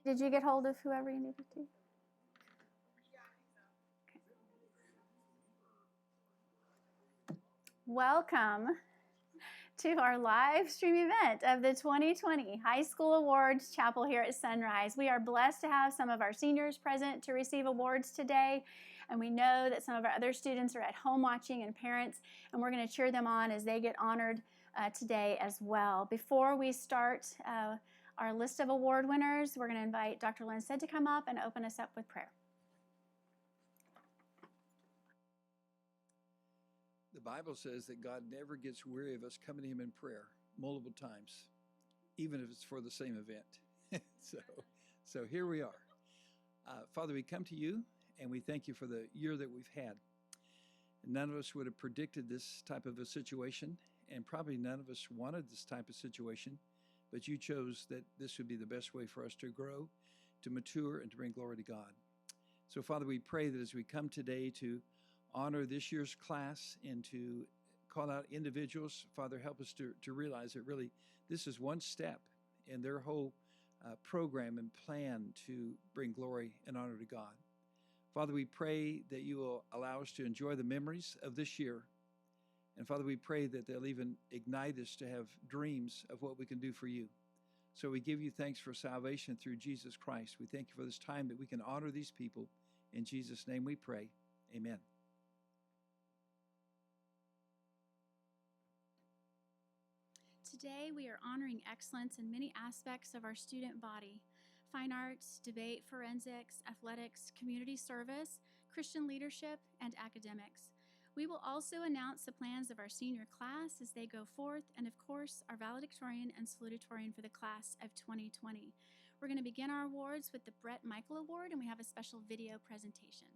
Did you get hold of whoever you needed to? Okay. Welcome to our live stream event of the 2020 High School Awards Chapel here at Sunrise. We are blessed to have some of our seniors present to receive awards today, and we know that some of our other students are at home watching and parents, and we're going to cheer them on as they get honored today as well. Before we start our list of award winners, we're going to invite Dr. Linstead to come up and open us up with prayer. The Bible says that God never gets weary of us coming to him in prayer multiple times, even if it's for the same event. so here we are. Father, we come to you and we thank you for the year that we've had. None of us would have predicted this type of a situation, and probably none of us wanted this type of situation, but you chose that this would be the best way for us to grow, to mature, and to bring glory to God. So, Father, we pray that as we come today to honor this year's class and to call out individuals, Father, help us to realize that really this is one step in their whole program and plan to bring glory and honor to God. Father, we pray that you will allow us to enjoy the memories of this year. And Father, we pray that they'll even ignite us to have dreams of what we can do for you. So we give you thanks for salvation through Jesus Christ. We thank you for this time that we can honor these people. In Jesus' name we pray. Amen. Today, we are honoring excellence in many aspects of our student body: fine arts, debate, forensics, athletics, community service, Christian leadership, and academics. We will also announce the plans of our senior class as they go forth, and of course, our valedictorian and salutatorian for the class of 2020. We're going to begin our awards with the Brett Michael Award, and we have a special video presentation.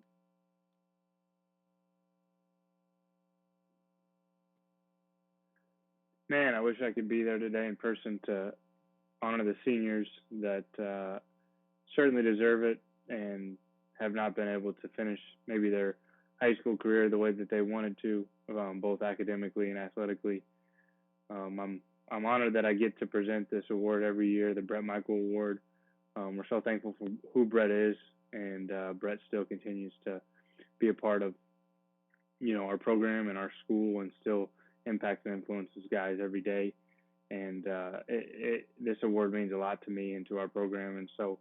Man, I wish I could be there today in person to honor the seniors that certainly deserve it and have not been able to finish maybe their high school career the way that they wanted to, both academically and athletically. I'm honored that I get to present this award every year, the Brett Michael Award. We're so thankful for who Brett is, and Brett still continues to be a part of, our program and our school, and still impacts and influences guys every day. And this award means a lot to me and to our program. And so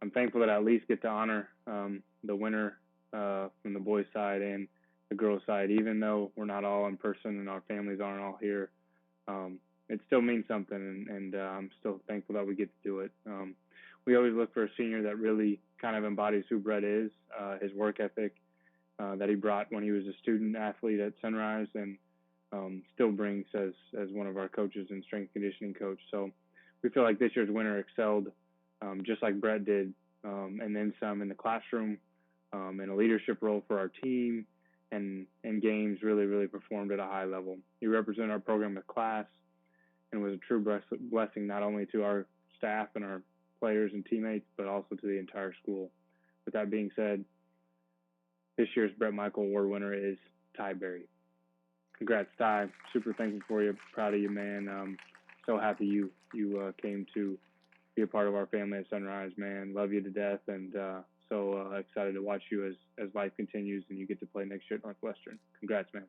I'm thankful that I at least get to honor the winner from the boys' side and the girls' side, even though we're not all in person and our families aren't all here. It still means something, and I'm still thankful that we get to do it. We always look for a senior that really kind of embodies who Brett is, his work ethic that he brought when he was a student athlete at Sunrise, and still brings as one of our coaches and strength conditioning coach. So we feel like this year's winner excelled just like Brett did, and then some in the classroom, in a leadership role for our team, and in games really performed at a high level. He represented our program with class and was a true blessing not only to our staff and our players and teammates, but also to the entire school. With that being said, this year's Brett Michael Award winner is Ty Berry. Congrats, Ty. Super thankful for you. Proud of you, man. So happy you came to be a part of our family at Sunrise, man. Love you to death, and so excited to watch you as life continues and you get to play next year at Northwestern. Congrats, man.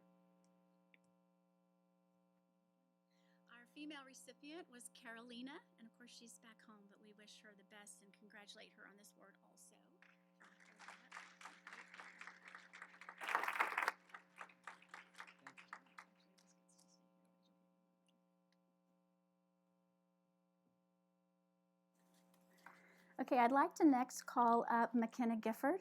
Our female recipient was Carolina, and of course she's back home, but we wish her the best and congratulate her on this award also. Okay, I'd like to next call up McKenna Gifford.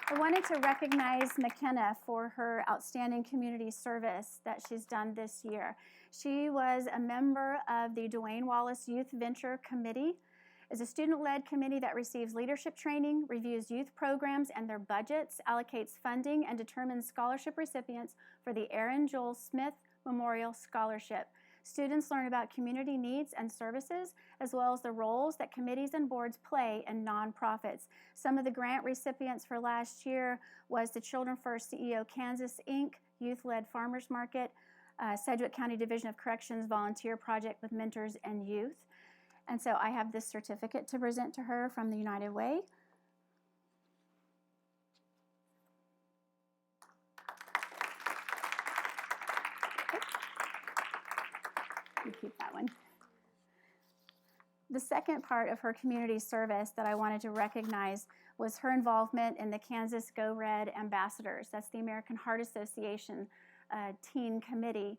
I wanted to recognize McKenna for her outstanding community service that she's done this year. She was a member of the Dwayne Wallace Youth Venture Committee. It's a student-led committee that receives leadership training, reviews youth programs and their budgets, allocates funding, and determines scholarship recipients for the Aaron Joel Smith Memorial Scholarship. Students learn about community needs and services, as well as the roles that committees and boards play in nonprofits. Some of the grant recipients for last year was the Children First CEO Kansas, Inc., Youth-Led Farmers Market, Sedgwick County Division of Corrections volunteer project with mentors and youth. And so I have this certificate to present to her from the United Way. You keep that one. The second part of her community service that I wanted to recognize was her involvement in the Kansas Go Red Ambassadors. That's the American Heart Association teen committee.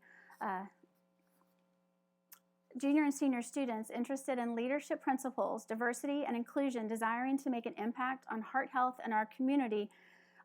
Junior and senior students interested in leadership principles, diversity, and inclusion, desiring to make an impact on heart health in our community,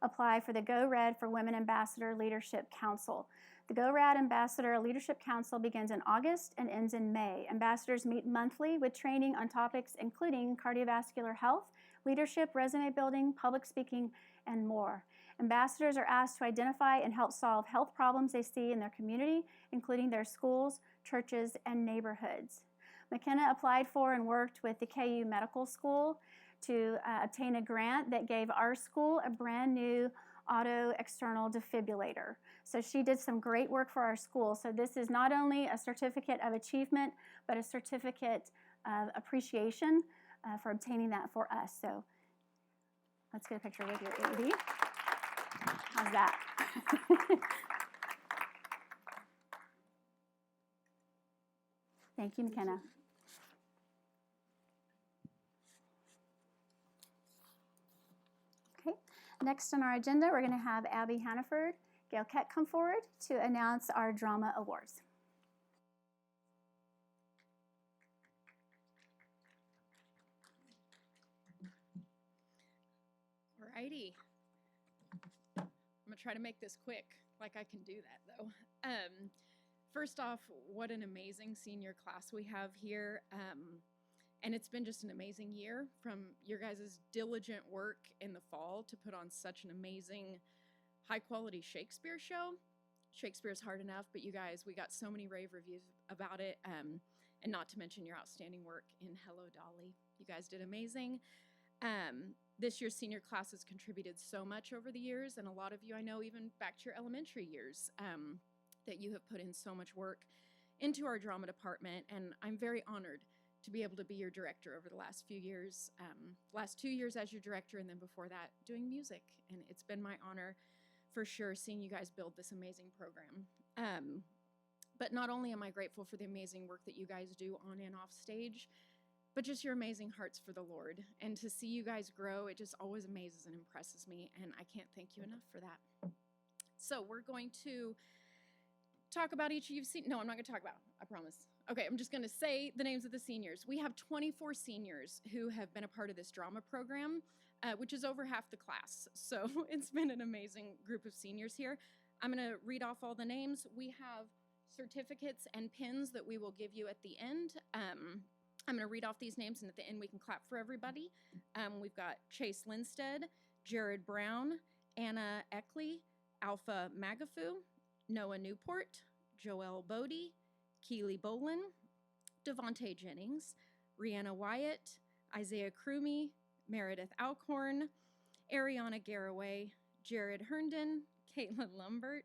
apply for the Go Red for Women Ambassador Leadership Council. The Go Red Ambassador Leadership Council begins in August and ends in May. Ambassadors meet monthly with training on topics including cardiovascular health, leadership, resume building, public speaking, and more. Ambassadors are asked to identify and help solve health problems they see in their community, including their schools, churches, and neighborhoods. McKenna applied for and worked with the KU Medical School to obtain a grant that gave our school a brand new auto external defibrillator. So she did some great work for our school. So this is not only a certificate of achievement, but a certificate of appreciation for obtaining that for us. So let's get a picture with your AD. How's that? Thank you, McKenna. Okay, next on our agenda, we're going to have Abby Hannaford, Gail Keck come forward to announce our drama awards. Alrighty. I'm gonna try to make this quick, like I can do that though. First off, what an amazing senior class we have here. And it's been just an amazing year from your guys' diligent work in the fall to put on such an amazing, high quality Shakespeare show. Shakespeare's hard enough, but you guys, we got so many rave reviews about it. And not to mention your outstanding work in Hello Dolly. You guys did amazing. This year's senior class has contributed so much over the years, and a lot of you I know even back to your elementary years, that you have put in so much work into our drama department, and I'm very honored to be able to be your director over the last few years, last 2 years as your director, and then before that doing music, and it's been my honor for sure seeing you guys build this amazing program. But not only am I grateful for the amazing work that you guys do on and off stage, but just your amazing hearts for the Lord. And to see you guys grow, it just always amazes and impresses me, and I can't thank you enough for that. So we're going to talk about each of you've seen. No, I'm not going to talk about, I promise. Okay, I'm just going to say the names of the seniors. We have 24 seniors who have been a part of this drama program, which is over half the class. So it's been an amazing group of seniors here. I'm going to read off all the names. We have certificates and pins that we will give you at the end. I'm going to read off these names, and at the end we can clap for everybody. We've got Chase Lindstead, Jared Brown, Anna Eckley, Alpha Magafu, Noah Newport, Joelle Bodie, Keely Bolin, Devontae Jennings, Rihanna Wyatt, Isaiah Crumey, Meredith Alcorn, Ariana Garraway, Jared Herndon, Caitlin Lumbert,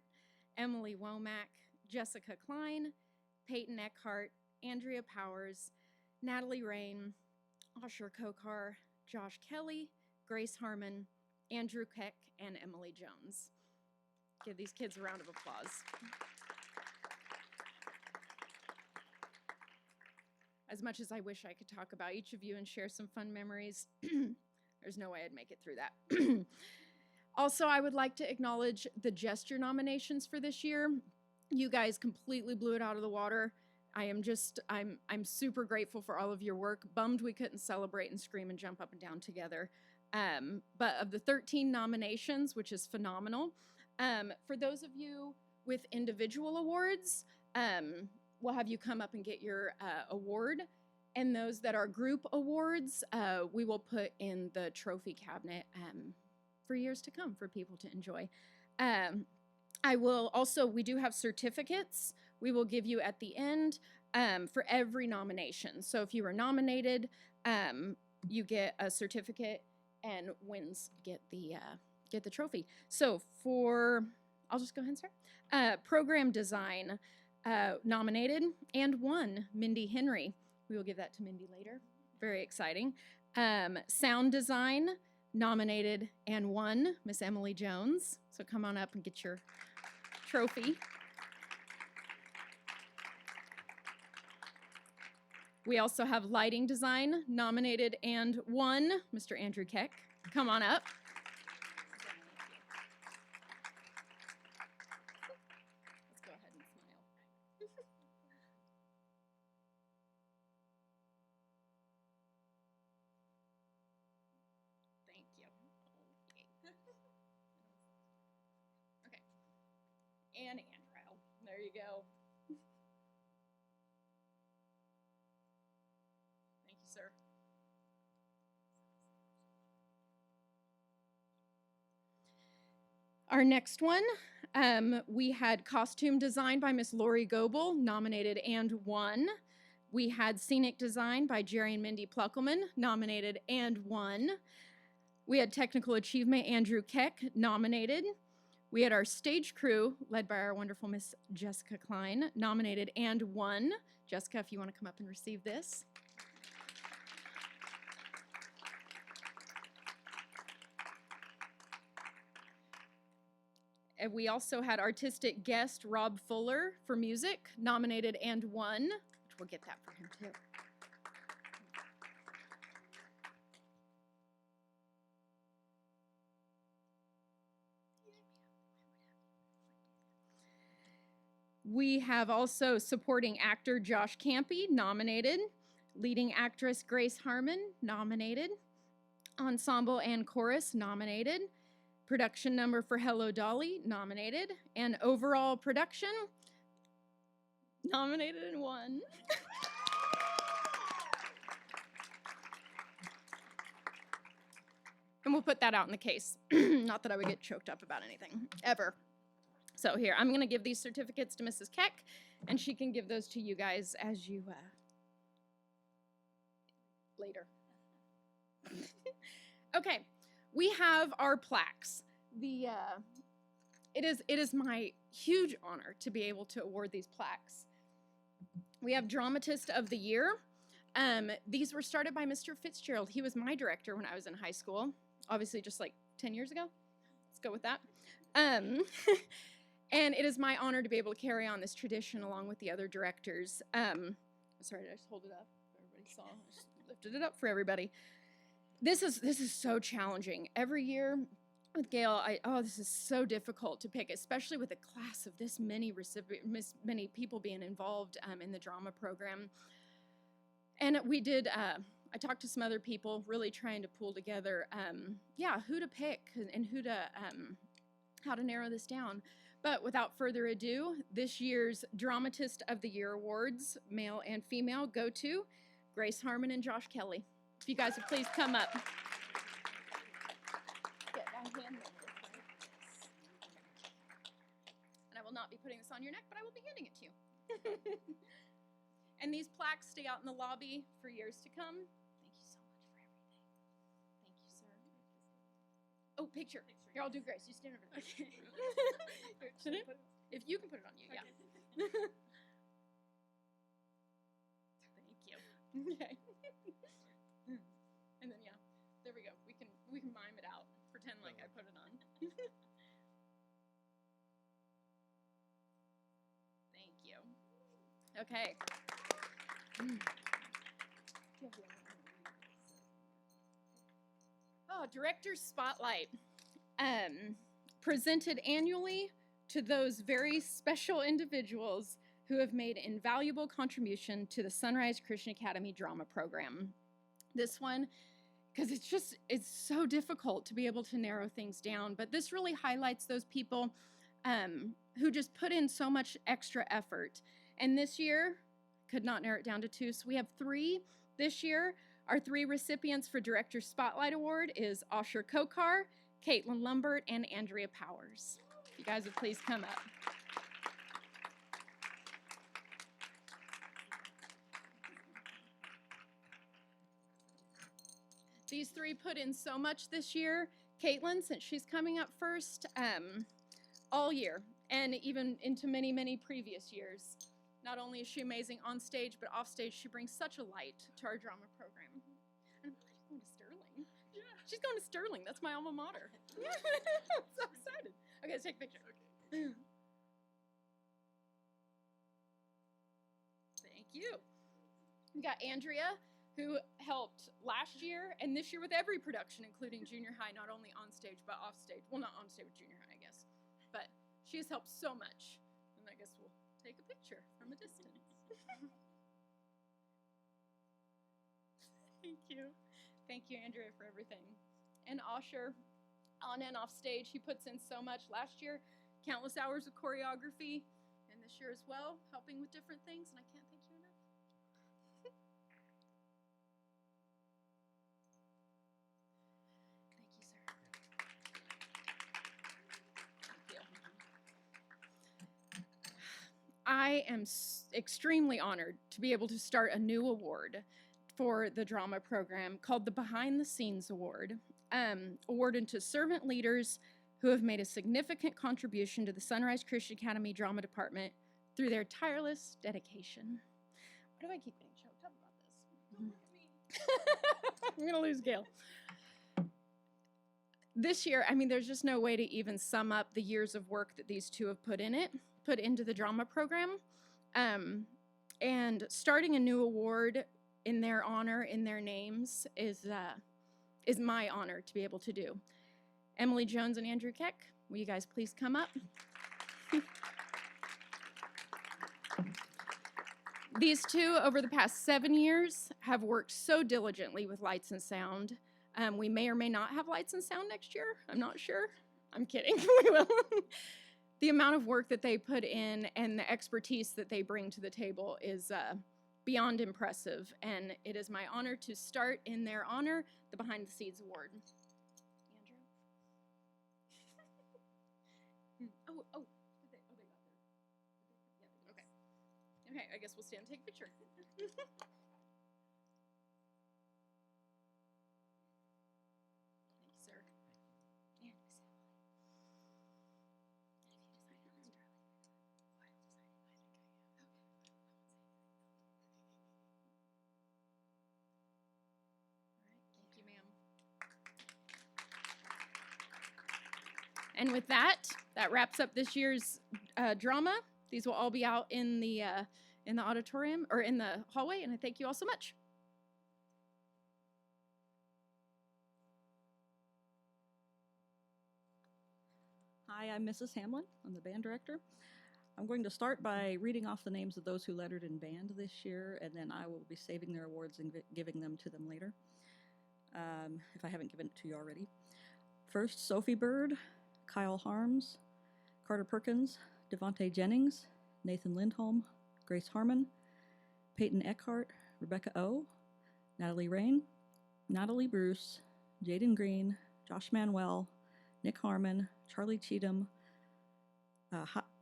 Emily Womack, Jessica Klein, Peyton Eckhart, Andrea Powers, Natalie Rain, Asher Kokar, Josh Kelly, Grace Harmon, Andrew Keck, and Emily Jones. Give these kids a round of applause. As much as I wish I could talk about each of you and share some fun memories, there's no way I'd make it through that. Also, I would like to acknowledge the gesture nominations for this year. You guys completely blew it out of the water. I'm super grateful for all of your work. Bummed we couldn't celebrate and scream and jump up and down together. But of the 13 nominations, which is phenomenal, for those of you with individual awards, we'll have you come up and get your award. And those that are group awards, we will put in the trophy cabinet for years to come for people to enjoy. We do have certificates we will give you at the end for every nomination. So if you were nominated, you get a certificate, and wins get the trophy. So for I'll just go ahead and start. Program design nominated and won Mindy Henry. We will give that to Mindy later. Very exciting. Sound design nominated and won Miss Emily Jones. So come on up and get your trophy. We also have lighting design nominated and won Mr. Andrew Keck. Come on up. Let's go ahead and smile. Thank you. Okay. And Andrew. There you go. Thank you, sir. Our next one, we had costume design by Miss Lori Goebel, nominated and won. We had scenic design by Jerry and Mindy Pluckelman, nominated and won. We had technical achievement, Andrew Keck, nominated. We had our stage crew, led by our wonderful Miss Jessica Klein, nominated and won. Jessica, if you want to come up and receive this. And we also had artistic guest Rob Fuller for music, nominated and won, which we'll get that for him too. We have also supporting actor Josh Campy, nominated. Leading actress Grace Harmon, nominated. Ensemble and chorus, nominated. Production number for Hello Dolly, nominated. And overall production, nominated and won. And we'll put that out in the case. Not that I would get choked up about anything, ever. So here, I'm gonna give these certificates to Mrs. Keck, and she can give those to you guys as you, later. Okay, we have our plaques. It is my huge honor to be able to award these plaques. We have Dramatist of the Year. These were started by Mr. Fitzgerald. He was my director when I was in high school, obviously just like 10 years ago. Let's go with that. And it is my honor to be able to carry on this tradition along with the other directors. Sorry, did I just hold it up? Everybody saw. I just lifted it up for everybody. This is so challenging. Every year with Gail, this is so difficult to pick, especially with a class of this many many people being involved in the drama program. And we did. I talked to some other people, really trying to pull together, who to pick and who to how to narrow this down. But without further ado, this year's Dramatist of the Year awards, male and female, go to Grace Harmon and Josh Kelly. If you guys would please come up. And I will not be putting this on your neck, but I will be handing it to you. And these plaques stay out in the lobby for years to come. Thank you so much for everything. Thank you, sir. Oh, picture. Here, I'll do Grace. You stand over there. Okay. If you can put it on you, yeah. Thank you. Okay. And then there we go. We can mime it out. Pretend like I put it on. Thank you. Okay. Oh, Director's Spotlight. Presented annually to those very special individuals who have made invaluable contribution to the Sunrise Christian Academy drama program. This one, because it's so difficult to be able to narrow things down, but this really highlights those people who just put in so much extra effort. And this year, could not narrow it down to 2, so we have 3 this year. Our 3 recipients for Director's Spotlight Award is Asher Kokar, Caitlin Lumbert, and Andrea Powers. If you guys would please come up. These 3 put in so much this year. Caitlin, since she's coming up first, all year, and even into many, many previous years. Not only is she amazing on stage, but off stage, she brings such a light to our drama program. And she's going to Sterling. Yeah. She's going to Sterling. That's my alma mater. I'm so excited. Okay, let's take a picture. Okay. Thank you. We got Andrea, who helped last year and this year with every production, including junior high, not only on stage, but off stage. Well, not on stage with junior high, I guess. But she has helped so much. And I guess we'll take a picture from a distance. Thank you. Thank you, Andrea, for everything. And Osher, on and off stage, he puts in so much. Last year, countless hours of choreography, and this year as well, helping with different things, and I can't thank you enough. Thank you, sir. Thank you. I am extremely honored to be able to start a new award for the drama program called the Behind the Scenes Award, awarded to servant leaders who have made a significant contribution to the Sunrise Christian Academy Drama Department through their tireless dedication. Why do I keep getting choked up about this? Don't look at me. I'm gonna lose Gail. This year, I mean, there's just no way to even sum up the years of work that these two have put into the drama program. And starting a new award in their honor, in their names, is my honor to be able to do. Emily Jones and Andrew Keck, will you guys please come up? These two, over the past 7 years, have worked so diligently with lights and sound. We may or may not have lights and sound next year. I'm not sure. I'm kidding. We will. The amount of work that they put in and the expertise that they bring to the table is beyond impressive, and it is my honor to start in their honor the Behind the Scenes Award. Andrew? They got there. Yeah, okay. Okay, I guess we'll stand and take a picture. Thank you, sir. And Miss Thank you, ma'am. And with that, that wraps up this year's drama. These will all be out in the auditorium or in the hallway, and I thank you all so much. Hi, I'm Mrs. Hamlin. I'm the band director. I'm going to start by reading off the names of those who lettered in band this year, and then I will be saving their awards and giving them to them later, if I haven't given it to you already. First, Sophie Bird, Kyle Harms, Carter Perkins, Devontae Jennings, Nathan Lindholm, Grace Harmon, Peyton Eckhart, Rebecca O, Natalie Rain, Natalie Bruce, Jaden Green, Josh Manuel, Nick Harmon, Charlie Cheatham,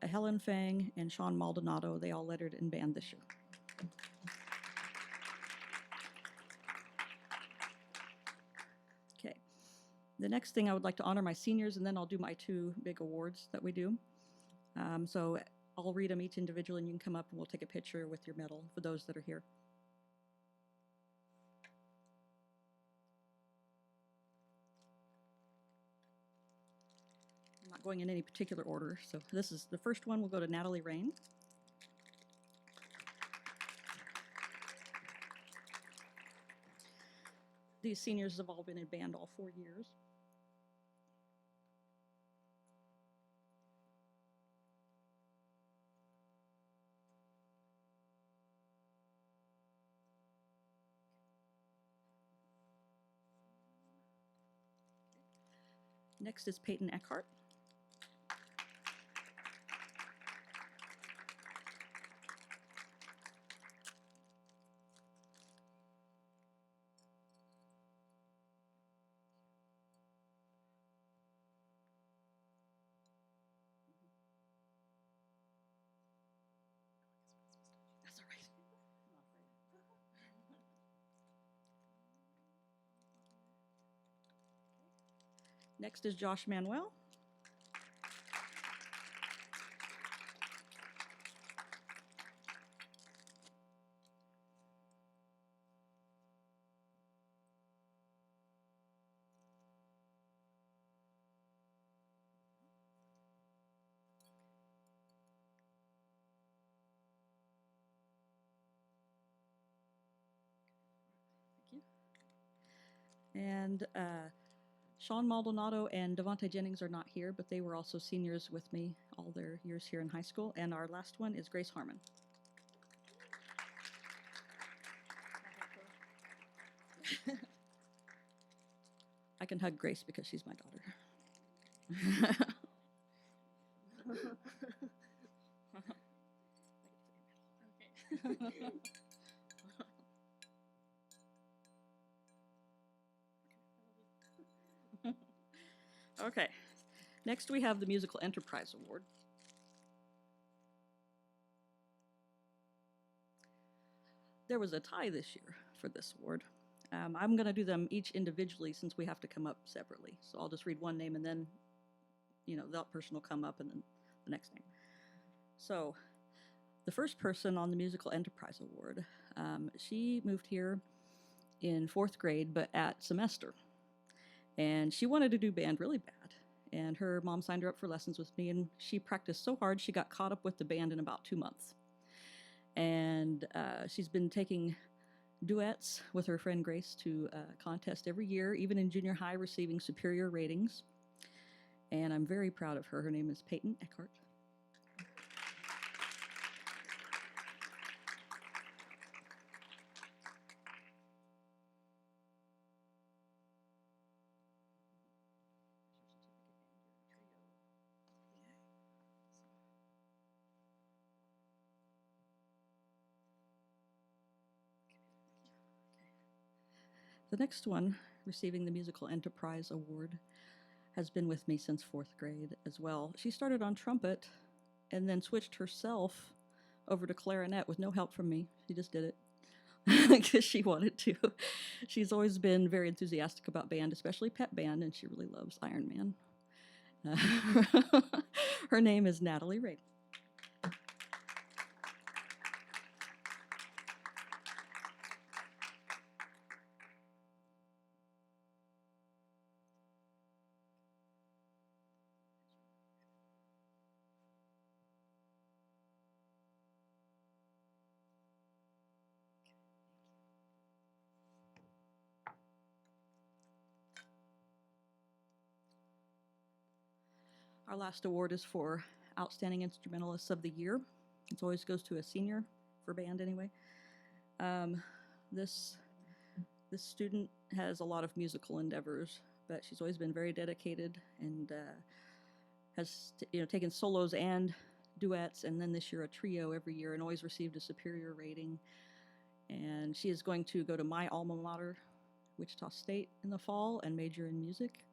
Helen Fang, and Sean Maldonado. They all lettered in band this year. Okay. The next thing I would like to honor my seniors, and then I'll do my two big awards that we do. So I'll read them each individually, and you can come up and we'll take a picture with your medal for those that are here. I'm not going in any particular order. So this is the first one. We'll go to Natalie Rain. These seniors have all been in band all 4 years. Next is Peyton Eckhart. That's all right. Next is Josh Manuel. And Sean Maldonado and Devontae Jennings are not here, but they were also seniors with me all their years here in high school. And our last one is Grace Harmon. I can hug Grace because she's my daughter. Okay, next we have the Musical Enterprise Award. There was a tie this year for this award. I'm going to do them each individually since we have to come up separately. So I'll just read one name and then, that person will come up and then the next name. So the first person on the Musical Enterprise Award, she moved here in 4th grade, but at semester. And she wanted to do band really bad. And her mom signed her up for lessons with me, and she practiced so hard she got caught up with the band in about 2 months. And she's been taking duets with her friend Grace to a contest every year, even in junior high, receiving superior ratings. And I'm very proud of her. Her name is Peyton Eckhart. The next one, receiving the Musical Enterprise Award, has been with me since 4th grade as well. She started on trumpet and then switched herself over to clarinet with no help from me. She just did it because she wanted to. She's always been very enthusiastic about band, especially pep band, and she really loves Iron Man. Her name is Natalie Ray. Our last award is for Outstanding Instrumentalists of the Year. It always goes to a senior, for band anyway. This student has a lot of musical endeavors, but she's always been very dedicated and has taken solos and duets, and then this year a trio every year, and always received a superior rating. And she is going to go to my alma mater, Wichita State, in the fall and major in music.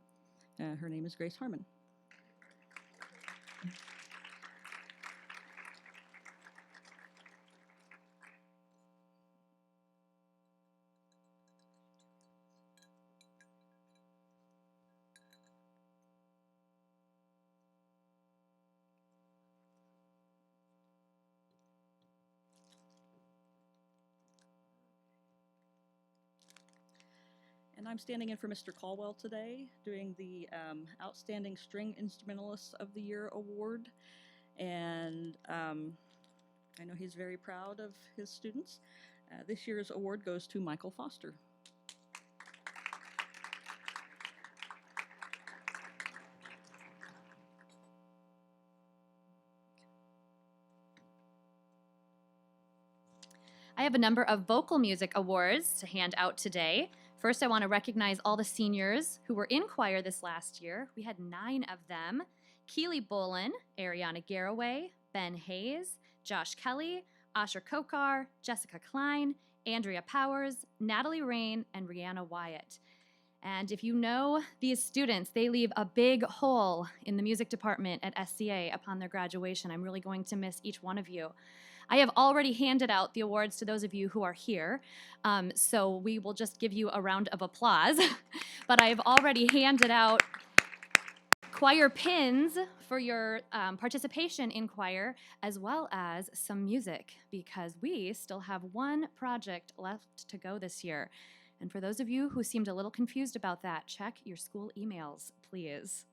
Her name is Grace Harmon. And I'm standing in for Mr. Caldwell today, doing the Outstanding String Instrumentalist of the Year award. And I know he's very proud of his students. This year's award goes to Michael Foster. I have a number of vocal music awards to hand out today. First, I want to recognize all the seniors who were in choir this last year. We had 9 of them. Keely Bolin, Ariana Garraway, Ben Hayes, Josh Kelly, Asher Kokar, Jessica Klein, Andrea Powers, Natalie Rain, and Rihanna Wyatt. And if you know these students, they leave a big hole in the music department at SCA upon their graduation. I'm really going to miss each one of you. I have already handed out the awards to those of you who are here, so we will just give you a round of applause. But I've already handed out choir pins for your participation in choir, as well as some music, because we still have one project left to go this year. And for those of you who seemed a little confused about that, check your school emails, please.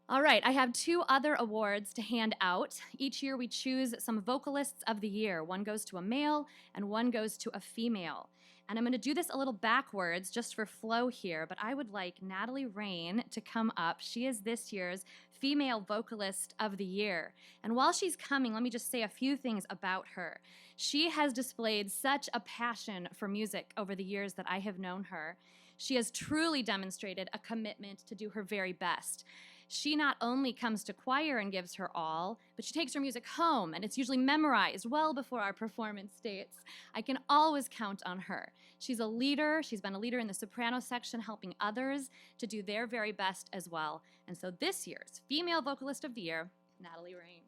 All right, I have 2 other awards to hand out. Each year we choose some vocalists of the year. One goes to a male and one goes to a female. And I'm going to do this a little backwards just for flow here, but I would like Natalie Rain to come up. She is this year's Female Vocalist of the Year. And while she's coming, let me just say a few things about her. She has displayed such a passion for music over the years that I have known her. She has truly demonstrated a commitment to do her very best. She not only comes to choir and gives her all, but she takes her music home, and it's usually memorized well before our performance dates. I can always count on her. She's a leader. She's been a leader in the soprano section, helping others to do their very best as well. And so this year's Female Vocalist of the Year, Natalie Rain.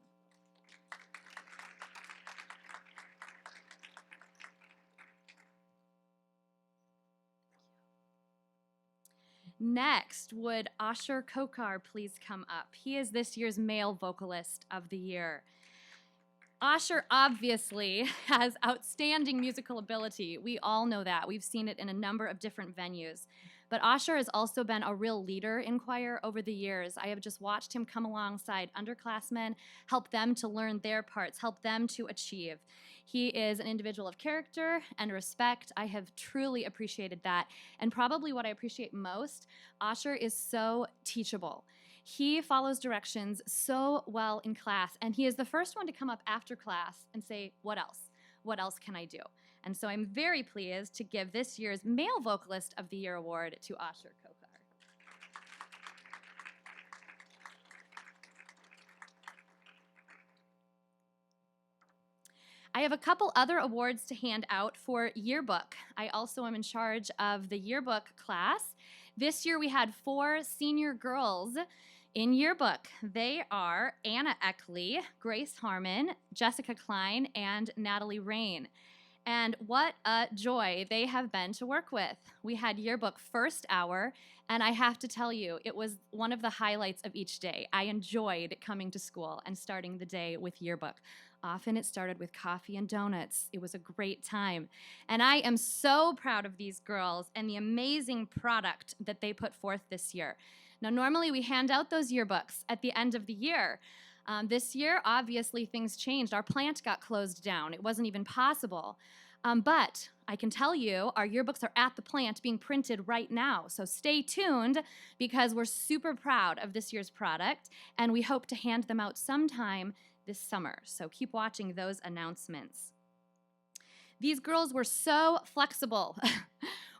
Next, would Asher Kokar please come up? He is this year's Male Vocalist of the Year. Asher obviously has outstanding musical ability. We all know that. We've seen it in a number of different venues. But Asher has also been a real leader in choir over the years. I have just watched him come alongside underclassmen, help them to learn their parts, help them to achieve. He is an individual of character and respect. I have truly appreciated that. And probably what I appreciate most, Asher is so teachable. He follows directions so well in class, and he is the first one to come up after class and say, what else? What else can I do? And so I'm very pleased to give this year's Male Vocalist of the Year award to Asher Kokar. I have a couple other awards to hand out for yearbook. I also am in charge of the yearbook class. This year we had 4 senior girls in yearbook. They are Anna Eckley, Grace Harmon, Jessica Klein, and Natalie Rain. And what a joy they have been to work with. We had yearbook first hour, and I have to tell you, it was one of the highlights of each day. I enjoyed coming to school and starting the day with yearbook. Often it started with coffee and donuts. It was a great time. And I am so proud of these girls and the amazing product that they put forth this year. Now, normally we hand out those yearbooks at the end of the year. This year, obviously, things changed. Our plant got closed down. It wasn't even possible. But I can tell you, our yearbooks are at the plant being printed right now. So stay tuned because we're super proud of this year's product, and we hope to hand them out sometime this summer. So keep watching those announcements. These girls were so flexible.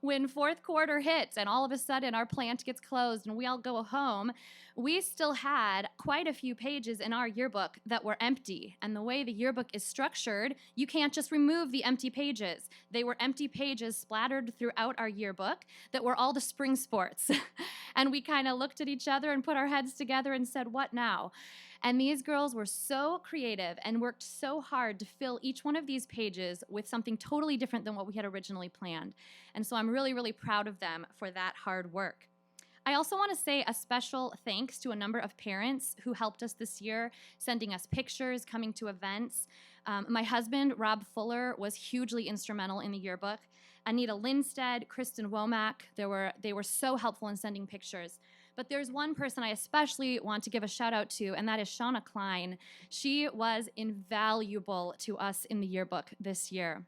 When fourth quarter hits and all of a sudden our plant gets closed and we all go home, we still had quite a few pages in our yearbook that were empty. And the way the yearbook is structured, you can't just remove the empty pages. They were empty pages splattered throughout our yearbook that were all the spring sports. And we kind of looked at each other and put our heads together and said, what now? And these girls were so creative and worked so hard to fill each one of these pages with something totally different than what we had originally planned. And so I'm really, really proud of them for that hard work. I also want to say a special thanks to a number of parents who helped us this year, sending us pictures, coming to events. My husband, Rob Fuller, was hugely instrumental in the yearbook. Anita Lindstead, Kristen Womack, they were so helpful in sending pictures. But there's one person I especially want to give a shout out to, and that is Shauna Klein. She was invaluable to us in the yearbook this year.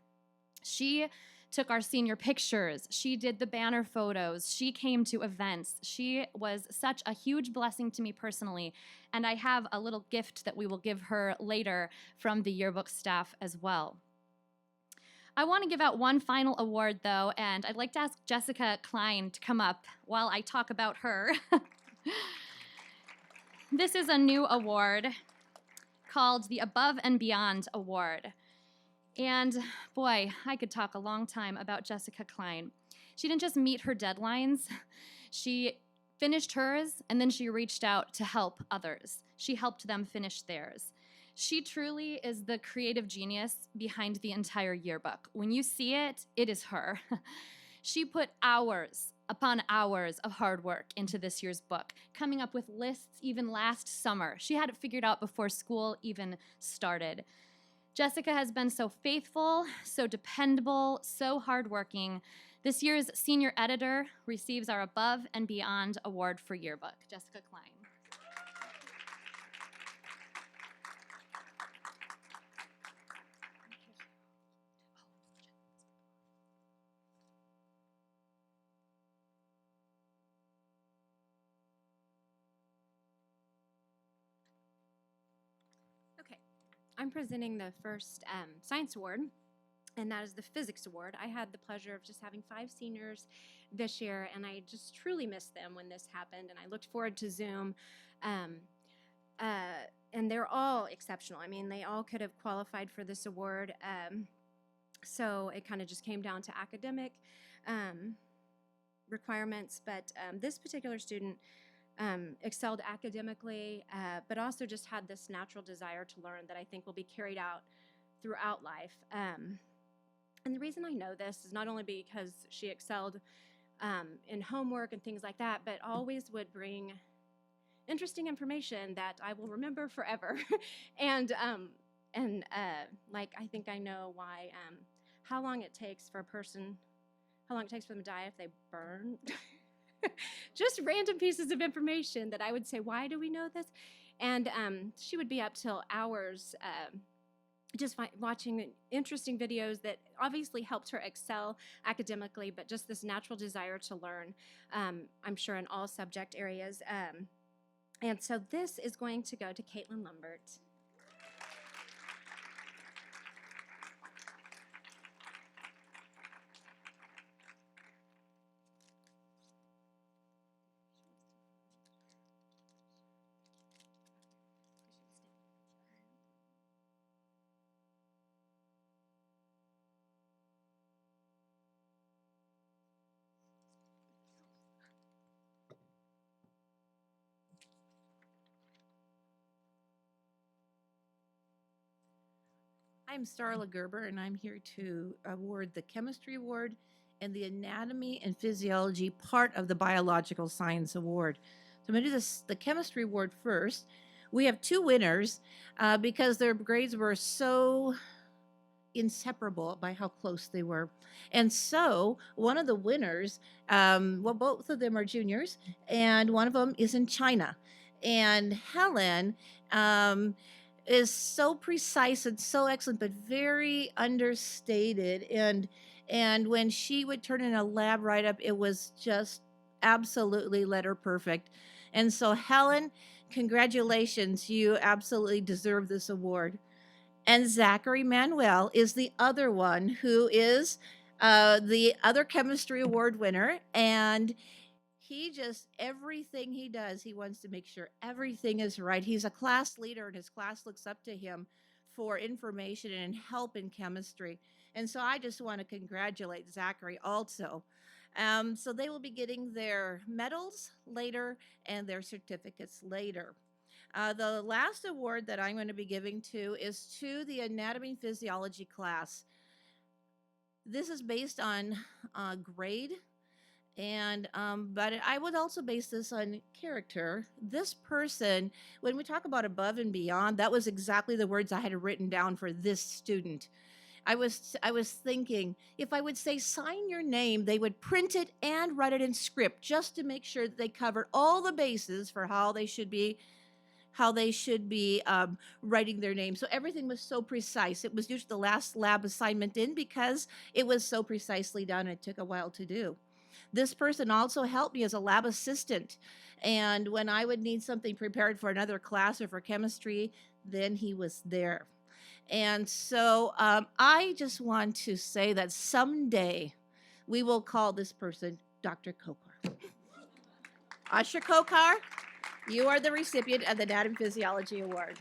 She took our senior pictures. She did the banner photos. She came to events. She was such a huge blessing to me personally, and I have a little gift that we will give her later from the yearbook staff as well. I want to give out one final award, though, and I'd like to ask Jessica Klein to come up while I talk about her. This is a new award called the Above and Beyond Award. And boy, I could talk a long time about Jessica Klein. She didn't just meet her deadlines. She finished hers, and then she reached out to help others. She helped them finish theirs. She truly is the creative genius behind the entire yearbook. When you see it, it is her. She put hours upon hours of hard work into this year's book, coming up with lists even last summer. She had it figured out before school even started. Jessica has been so faithful, so dependable, so hardworking. This year's senior editor receives our Above and Beyond Award for Yearbook. Jessica Klein. I'm presenting the first science award, and that is the physics award. I had the pleasure of just having 5 seniors this year, and I just truly missed them when this happened, and I looked forward to Zoom. And they're all exceptional. I mean, they all could have qualified for this award. So it kind of just came down to academic requirements, but this particular student excelled academically, but also just had this natural desire to learn that I think will be carried out throughout life. And the reason I know this is not only because she excelled in homework and things like that, but always would bring interesting information that I will remember forever. and like, I think I know why, how long it takes for them to die if they burn. Just random pieces of information that I would say, why do we know this? And she would be up till hours just watching interesting videos that obviously helped her excel academically, but just this natural desire to learn, I'm sure in all subject areas. And so this is going to go to Caitlin Lumbert. I'm Starla Gerber, and I'm here to award the Chemistry Award and the Anatomy and Physiology part of the Biological Science Award. So I'm going to do the Chemistry Award first. We have 2 winners because their grades were so inseparable by how close they were. And so one of the winners, well, both of them are juniors, and one of them is in China. And Helen, is so precise and so excellent, but very understated. And when she would turn in a lab write-up, it was just absolutely letter perfect. And so Helen, congratulations, you absolutely deserve this award. And Zachary Manuel is the other one who is the other chemistry award winner. And he just, everything he does, he wants to make sure everything is right. He's a class leader, and his class looks up to him for information and help in chemistry. And so I just want to congratulate Zachary also. So they will be getting their medals later and their certificates later. The last award that I'm going to be giving to is to the Anatomy and Physiology class. This is based on grade. And but I would also base this on character. This person, when we talk about above and beyond, that was exactly the words I had written down for this student. I was thinking if I would say sign your name, they would print it and write it in script just to make sure that they covered all the bases for how they should be writing their name. So everything was so precise. It was usually the last lab assignment in because it was so precisely done. It took a while to do. This person also helped me as a lab assistant. And when I would need something prepared for another class or for chemistry, then he was there. And so I just want to say that someday we will call this person Dr. Kokar. Asher Kokar, you are the recipient of the Anatomy and Physiology Award.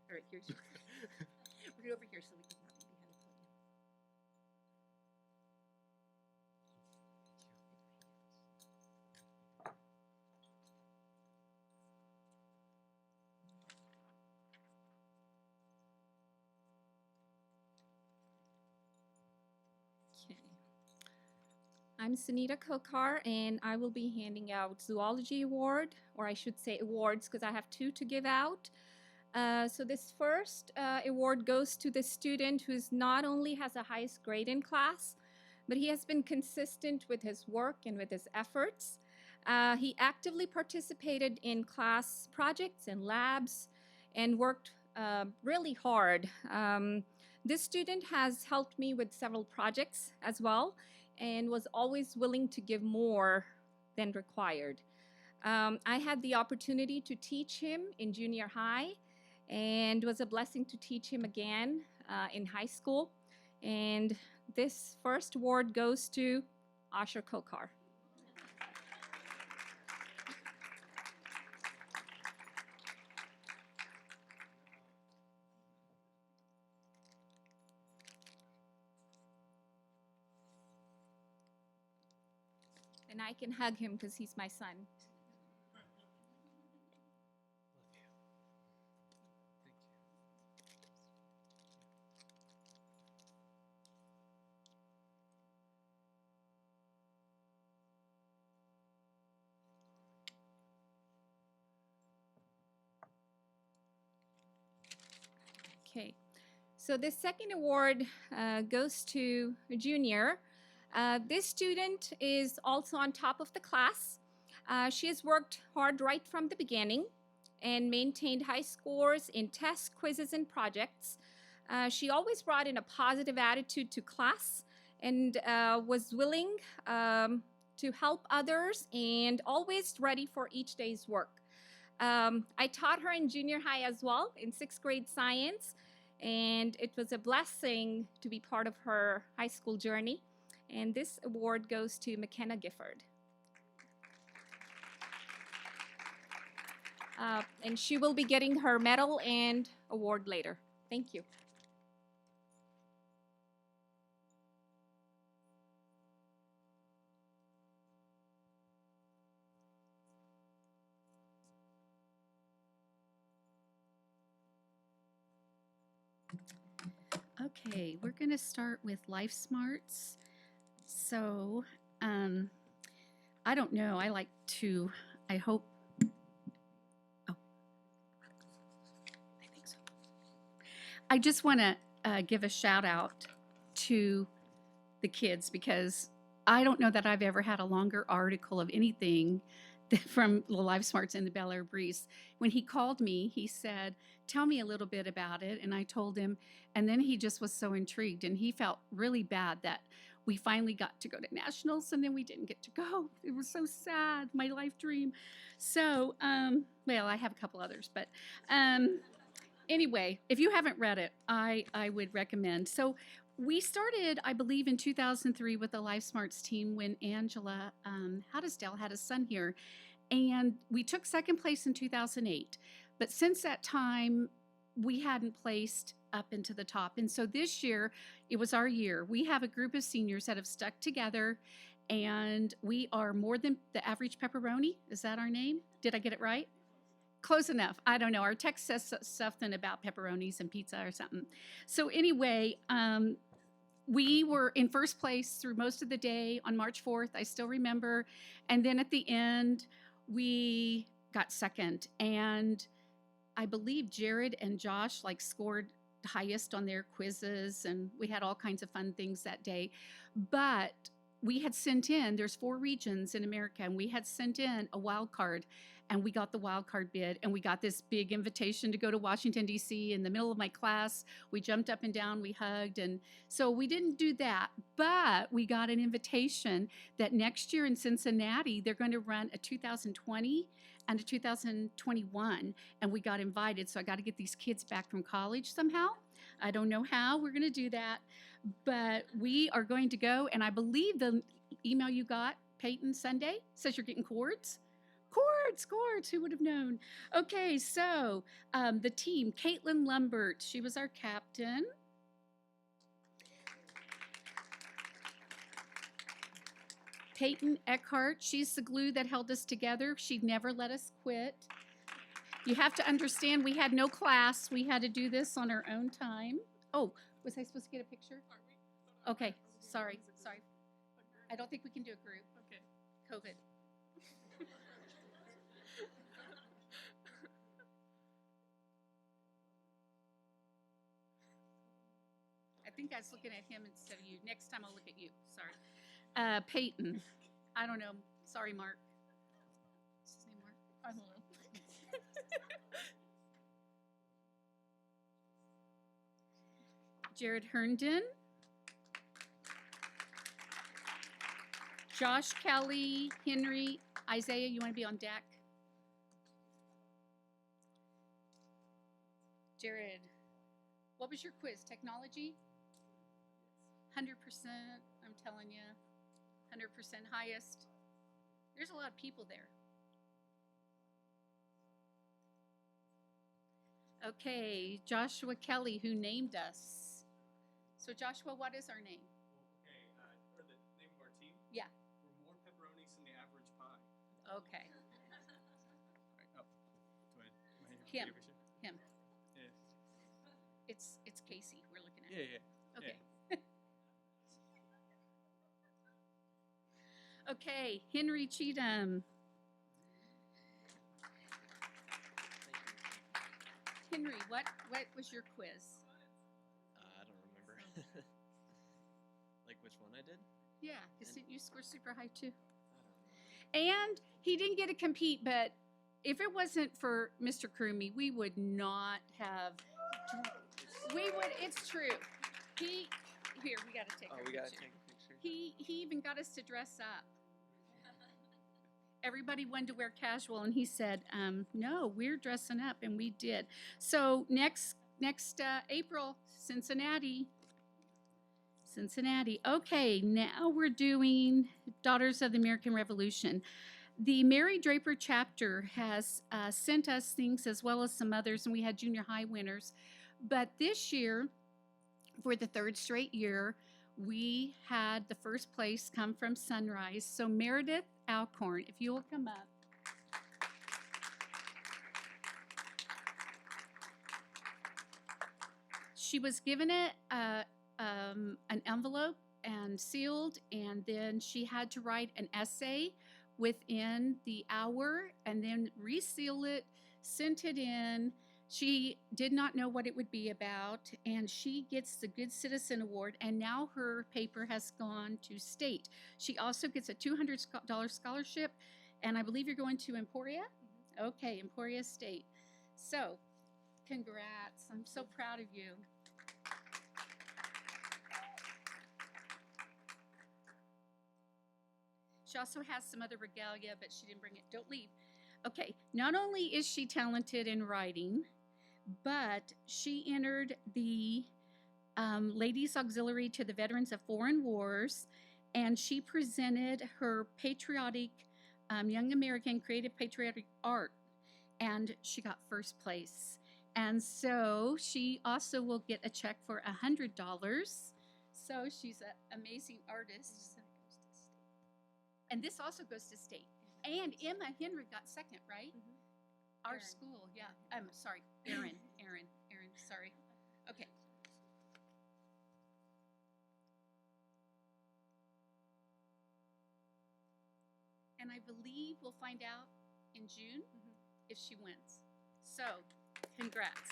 All right, here's we're over here so we can not be behind the podium. Okay. I'm Sunita Kokar, and I will be handing out Zoology Award, or I should say awards, because I have 2 to give out. So this first award goes to the student who not only has the highest grade in class, but he has been consistent with his work and with his efforts. He actively participated in class projects and labs and worked really hard. This student has helped me with several projects as well and was always willing to give more than required. I had the opportunity to teach him in junior high and was a blessing to teach him again in high school. And this first award goes to Asher Kokar. And I can hug him because he's my son. Okay, so this second award goes to a junior. This student is also on top of the class. She has worked hard right from the beginning and maintained high scores in tests, quizzes, and projects. She always brought in a positive attitude to class and was willing to help others and always ready for each day's work. I taught her in junior high as well, in 6th grade science, and it was a blessing to be part of her high school journey. And this award goes to McKenna Gifford. And she will be getting her medal and award later. Thank you. Okay, we're going to start with Life Smarts. So, I don't know. I like to, I hope, oh, I think so. I just want to give a shout out to the kids because I don't know that I've ever had a longer article of anything from the Life Smarts in the Bel Air Breeze. When he called me, he said, "Tell me a little bit about it." And I told him, and then he just was so intrigued and he felt really bad that we finally got to go to nationals and then we didn't get to go. It was so sad, my life dream. So, well, I have a couple others, but anyway, if you haven't read it, I would recommend. So we started, I believe, in 2003 with the Life Smarts team when Angela Haddisdale had a son here. And we took second place in 2008. But since that time, we hadn't placed up into the top. And so this year, it was our year. We have a group of seniors that have stuck together, and we are more than the average pepperoni. Is that our name? Did I get it right? Close enough. I don't know. Our text says something about pepperonis and pizza or something. So anyway, we were in first place through most of the day on March 4th. I still remember. And then at the end, we got second. And I believe Jared and Josh scored highest on their quizzes, and we had all kinds of fun things that day. But we had sent in, there's 4 regions in America, and we had sent in a wild card, and we got the wild card bid, and we got this big invitation to go to Washington, D.C. in the middle of my class. We jumped up and down, we hugged, and so we didn't do that, but we got an invitation that next year in Cincinnati, they're going to run a 2020 and a 2021, and we got invited, so I got to get these kids back from college somehow. I don't know how we're going to do that, but we are going to go, and I believe the email you got, Peyton, Sunday, says you're getting cords. Cords, who would have known? Okay, so the team, Caitlin Lumbert, she was our captain. Peyton Eckhart, she's the glue that held us together. She never let us quit. You have to understand, we had no class. We had to do this on our own time. Oh, was I supposed to get a picture? Okay, sorry. I don't think we can do a group. Okay. COVID. I think I was looking at him instead of you. Next time I'll look at you. Sorry. Peyton. I don't know. Sorry, Mark. Jared Herndon. Josh Kelly, Henry, Isaiah, you want to be on deck? Jared, what was your quiz? Technology? 100%, I'm telling you. 100% highest. There's a lot of people there. Okay, Joshua Kelly, who named us. So Joshua, what is our name? Okay, or the name of our team? Yeah. We're more pepperonis than the average pie. Okay. Right, oh, do I Him. give a shit? Him. Yeah. It's Casey we're looking at. Yeah. Okay. Okay, Henry Cheatham. Henry, what was your quiz? I don't remember. Like which one I did? Yeah, because didn't you score super high too? I don't remember. And he didn't get to compete, but if it wasn't for Mr. Krumi, we would not have. It's true. Here, we got to take. Oh, a we gotta picture. take a picture. He even got us to dress up. Everybody wanted to wear casual, and he said, "No, we're dressing up," and we did. So next April, Cincinnati. Okay, now we're doing Daughters of the American Revolution. The Mary Draper chapter has sent us things as well as some others, and we had junior high winners. But this year, for the third straight year, we had the first place come from Sunrise. So Meredith Alcorn, if you will come up. She was given an envelope and sealed, and then she had to write an essay within the hour and then reseal it, sent it in. She did not know what it would be about, and she gets the Good Citizen Award, and now her paper has gone to state. She also gets a $200 scholarship, and I believe you're going to Emporia? Mm-hmm. Okay, Emporia State. So, congrats. I'm so proud of you. She also has some other regalia, but she didn't bring it. Don't leave. Okay, not only is she talented in writing, but she entered the Ladies Auxiliary to the Veterans of Foreign Wars, and she presented her patriotic, Young American Creative Patriotic Art, and she got first place. And so she also will get a check for $100. So she's an amazing artist. And this also goes to state. And Emma Henry got second, right? Mm-hmm. Our Erin. school, yeah. Sorry, Erin, sorry. Okay. And I believe we'll find out in June if she wins. So, congrats.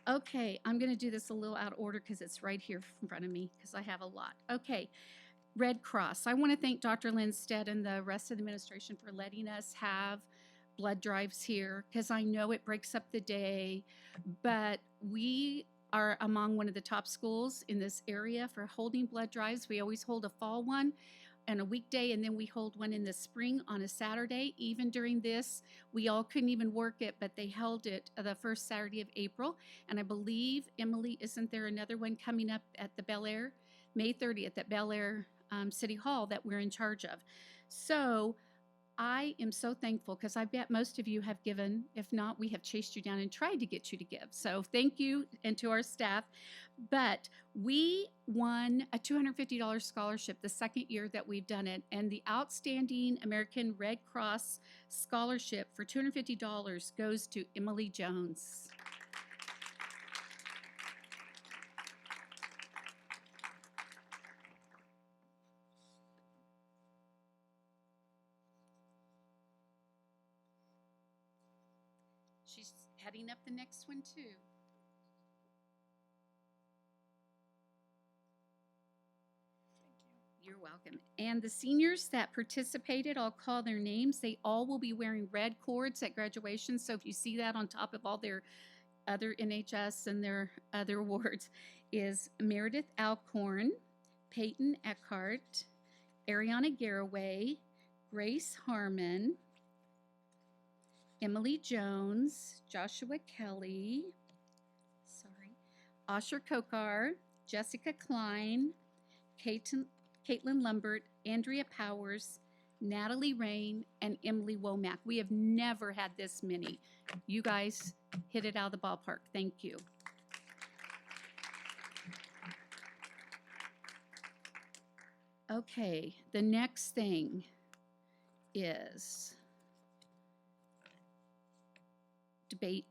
Okay, I'm going to do this a little out of order because it's right here in front of me because I have a lot. Okay, Red Cross. I want to thank Dr. Lindstedt and the rest of the administration for letting us have blood drives here because I know it breaks up the day, but we are among one of the top schools in this area for holding blood drives. We always hold a fall one on a weekday, and then we hold one in the spring on a Saturday. Even during this, we all couldn't even work it, but they held it the first Saturday of April. And I believe, Emily, isn't there another one coming up at the Bel Air? May 30th at Bel Air City Hall that we're in charge of. So I am so thankful because I bet most of you have given. If not, we have chased you down and tried to get you to give. So thank you, and to our staff. But we won a $250 scholarship the second year that we've done it. And the Outstanding American Red Cross Scholarship for $250 goes to Emily Jones. She's heading up the next one too. You're welcome. And the seniors that participated, I'll call their names. They all will be wearing red cords at graduation. So if you see that on top of all their other NHS and their other awards, is Meredith Alcorn, Peyton Eckhart, Ariana Garraway, Grace Harmon, Emily Jones, Joshua Kelly, Asher Kokar, Jessica Klein, Caitlin Lumbert, Andrea Powers, Natalie Rain, and Emily Womack. We have never had this many. You guys hit it out of the ballpark. Thank you. Okay, the next thing is debate.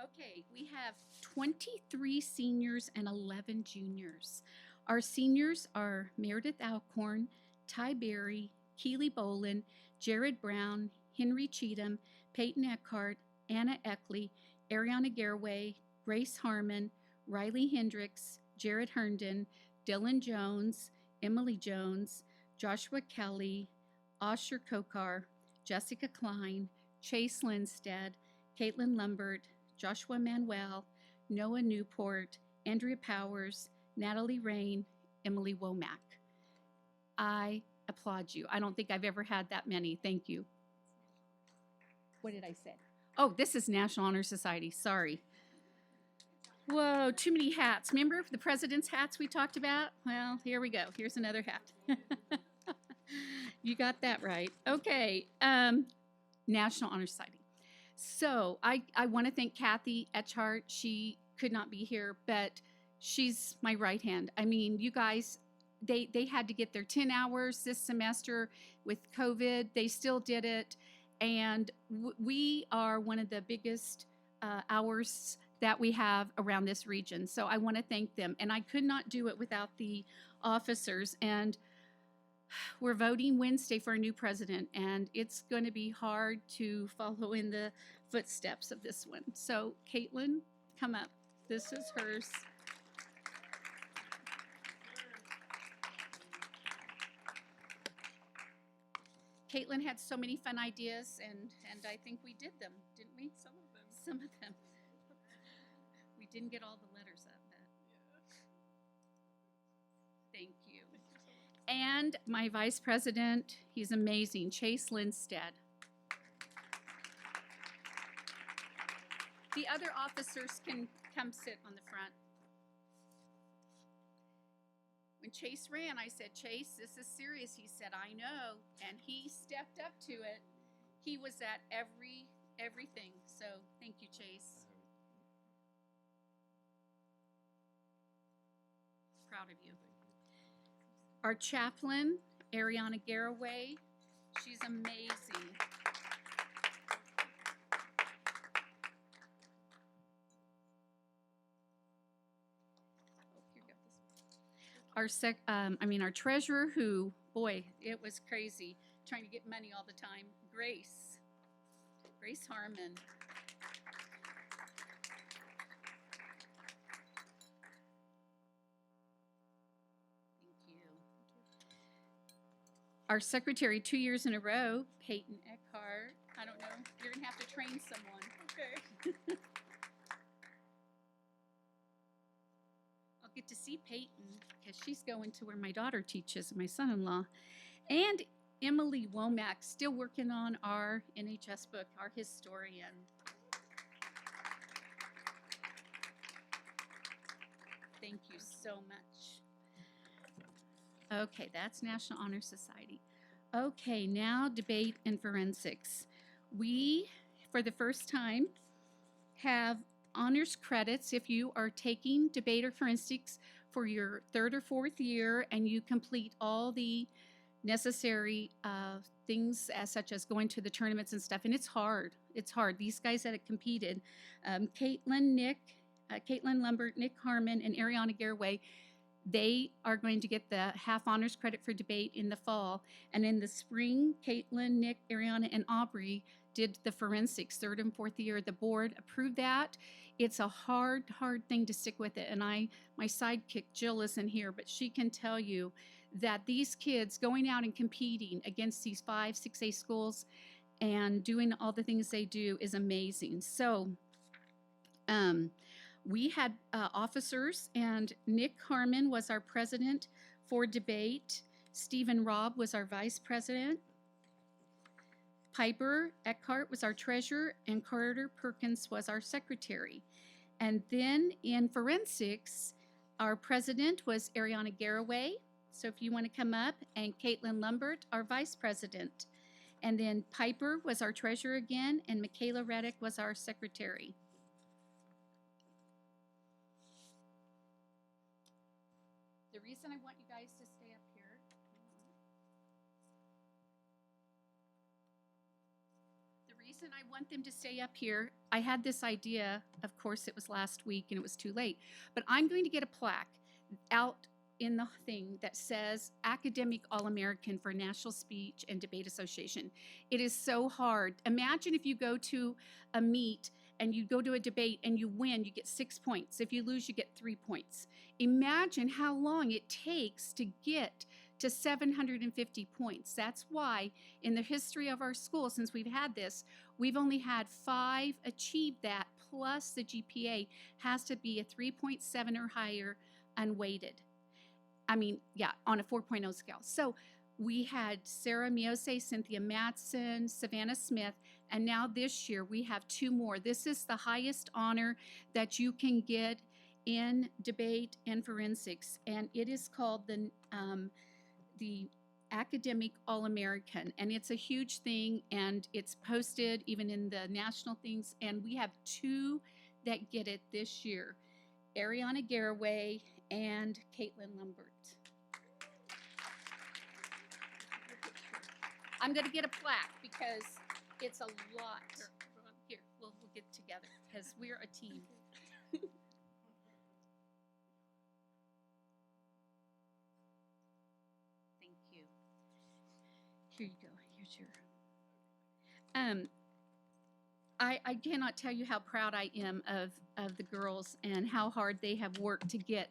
Okay, we have 23 seniors and 11 juniors. Our seniors are Meredith Alcorn, Ty Berry, Keely Bolin, Jared Brown, Henry Cheatham, Peyton Eckhart, Anna Eckley, Ariana Garraway, Grace Harmon, Riley Hendricks, Jared Herndon, Dylan Jones, Emily Jones, Joshua Kelly, Asher Kokar, Jessica Klein, Chase Lindstead, Caitlin Lumbert, Joshua Manuel, Noah Newport, Andrea Powers, Natalie Rain, Emily Womack. I applaud you. I don't think I've ever had that many. Thank you. What did I say? Oh, this is National Honor Society. Sorry. Whoa, too many hats. Remember the president's hats we talked about? Well, here we go. Here's another hat. You got that right. Okay. National Honor Society. So I want to thank Kathy Etchart. She could not be here, but she's my right hand. I mean, you guys, they had to get their 10 hours this semester with COVID. They still did it. And we are one of the biggest hours that we have around this region. So I want to thank them. And I could not do it without the officers. And we're voting Wednesday for a new president, and it's going to be hard to follow in the footsteps of this one. So, Caitlin, come up. This is hers. Caitlin had so many fun ideas, and I think we did them, didn't we? Some of them. Some of them. We didn't get all the letters up, but thank you. And my vice president, he's amazing, Chase Lindstead. The other officers can come sit on the front. When Chase ran, I said, Chase, this is serious. He said, I know. And he stepped up to it. He was at everything. So thank you, Chase. Proud of you. Our chaplain, Ariana Garraway, she's amazing. Our treasurer, who, boy, it was crazy trying to get money all the time, Grace Harmon. Our secretary, 2 years in a row, Peyton Eckhart. I don't know. You're going to have to train someone. Okay. I'll get to see Peyton because she's going to where my daughter teaches, my son-in-law. And Emily Womack, still working on our NHS book, our historian. Thank you so much. Okay, that's National Honor Society. Okay, now debate and forensics. We, for the first time, have honors credits if you are taking debate or forensics for your third or fourth year and you complete all the necessary things such as going to the tournaments and stuff. And it's hard. It's hard. These guys that have competed, Caitlin Lumbert, Nick Harmon, and Ariana Garraway, they are going to get the half honors credit for debate in the fall. And in the spring, Caitlin, Nick, Ariana, and Aubrey did the forensics 3rd and 4th year. The board approved that. It's a hard thing to stick with it. And my sidekick, Jill, isn't here, but she can tell you that these kids going out and competing against these 5, 6A schools and doing all the things they do is amazing. So we had officers, and Nick Harmon was our president for debate. Stephen Robb was our vice president. Piper Eckhart was our treasurer, and Carter Perkins was our secretary. And then in forensics, our president was Ariana Garraway. So if you want to come up, and Caitlin Lumbert, our vice president. And then Piper was our treasurer again, and Michaela Reddick was our secretary. The reason I want you guys to stay up here. The reason I want them to stay up here, I had this idea, of course it was last week and it was too late, but I'm going to get a plaque out in the thing that says Academic All-American for National Speech and Debate Association. It is so hard. Imagine if you go to a meet and you go to a debate and you win, you get 6 points. If you lose, you get 3 points. Imagine how long it takes to get to 750 points. That's why in the history of our school, since we've had this, we've only had 5 achieve that, plus the GPA has to be a 3.7 or higher unweighted. I mean, yeah, on a 4.0 scale. So we had Sarah Miose, Cynthia Matson, Savannah Smith, and now this year we have 2 more. This is the highest honor that you can get in debate and forensics, and it is called the Academic All-American, and it's a huge thing, and it's posted even in the national things, and we have 2 that get it this year, Ariana Garraway and Caitlin Lumbert. I'm going to get a plaque because it's a lot. Here, we'll get together because we're a team. Thank you. Here you go. Here's your. I cannot tell you how proud I am of the girls and how hard they have worked to get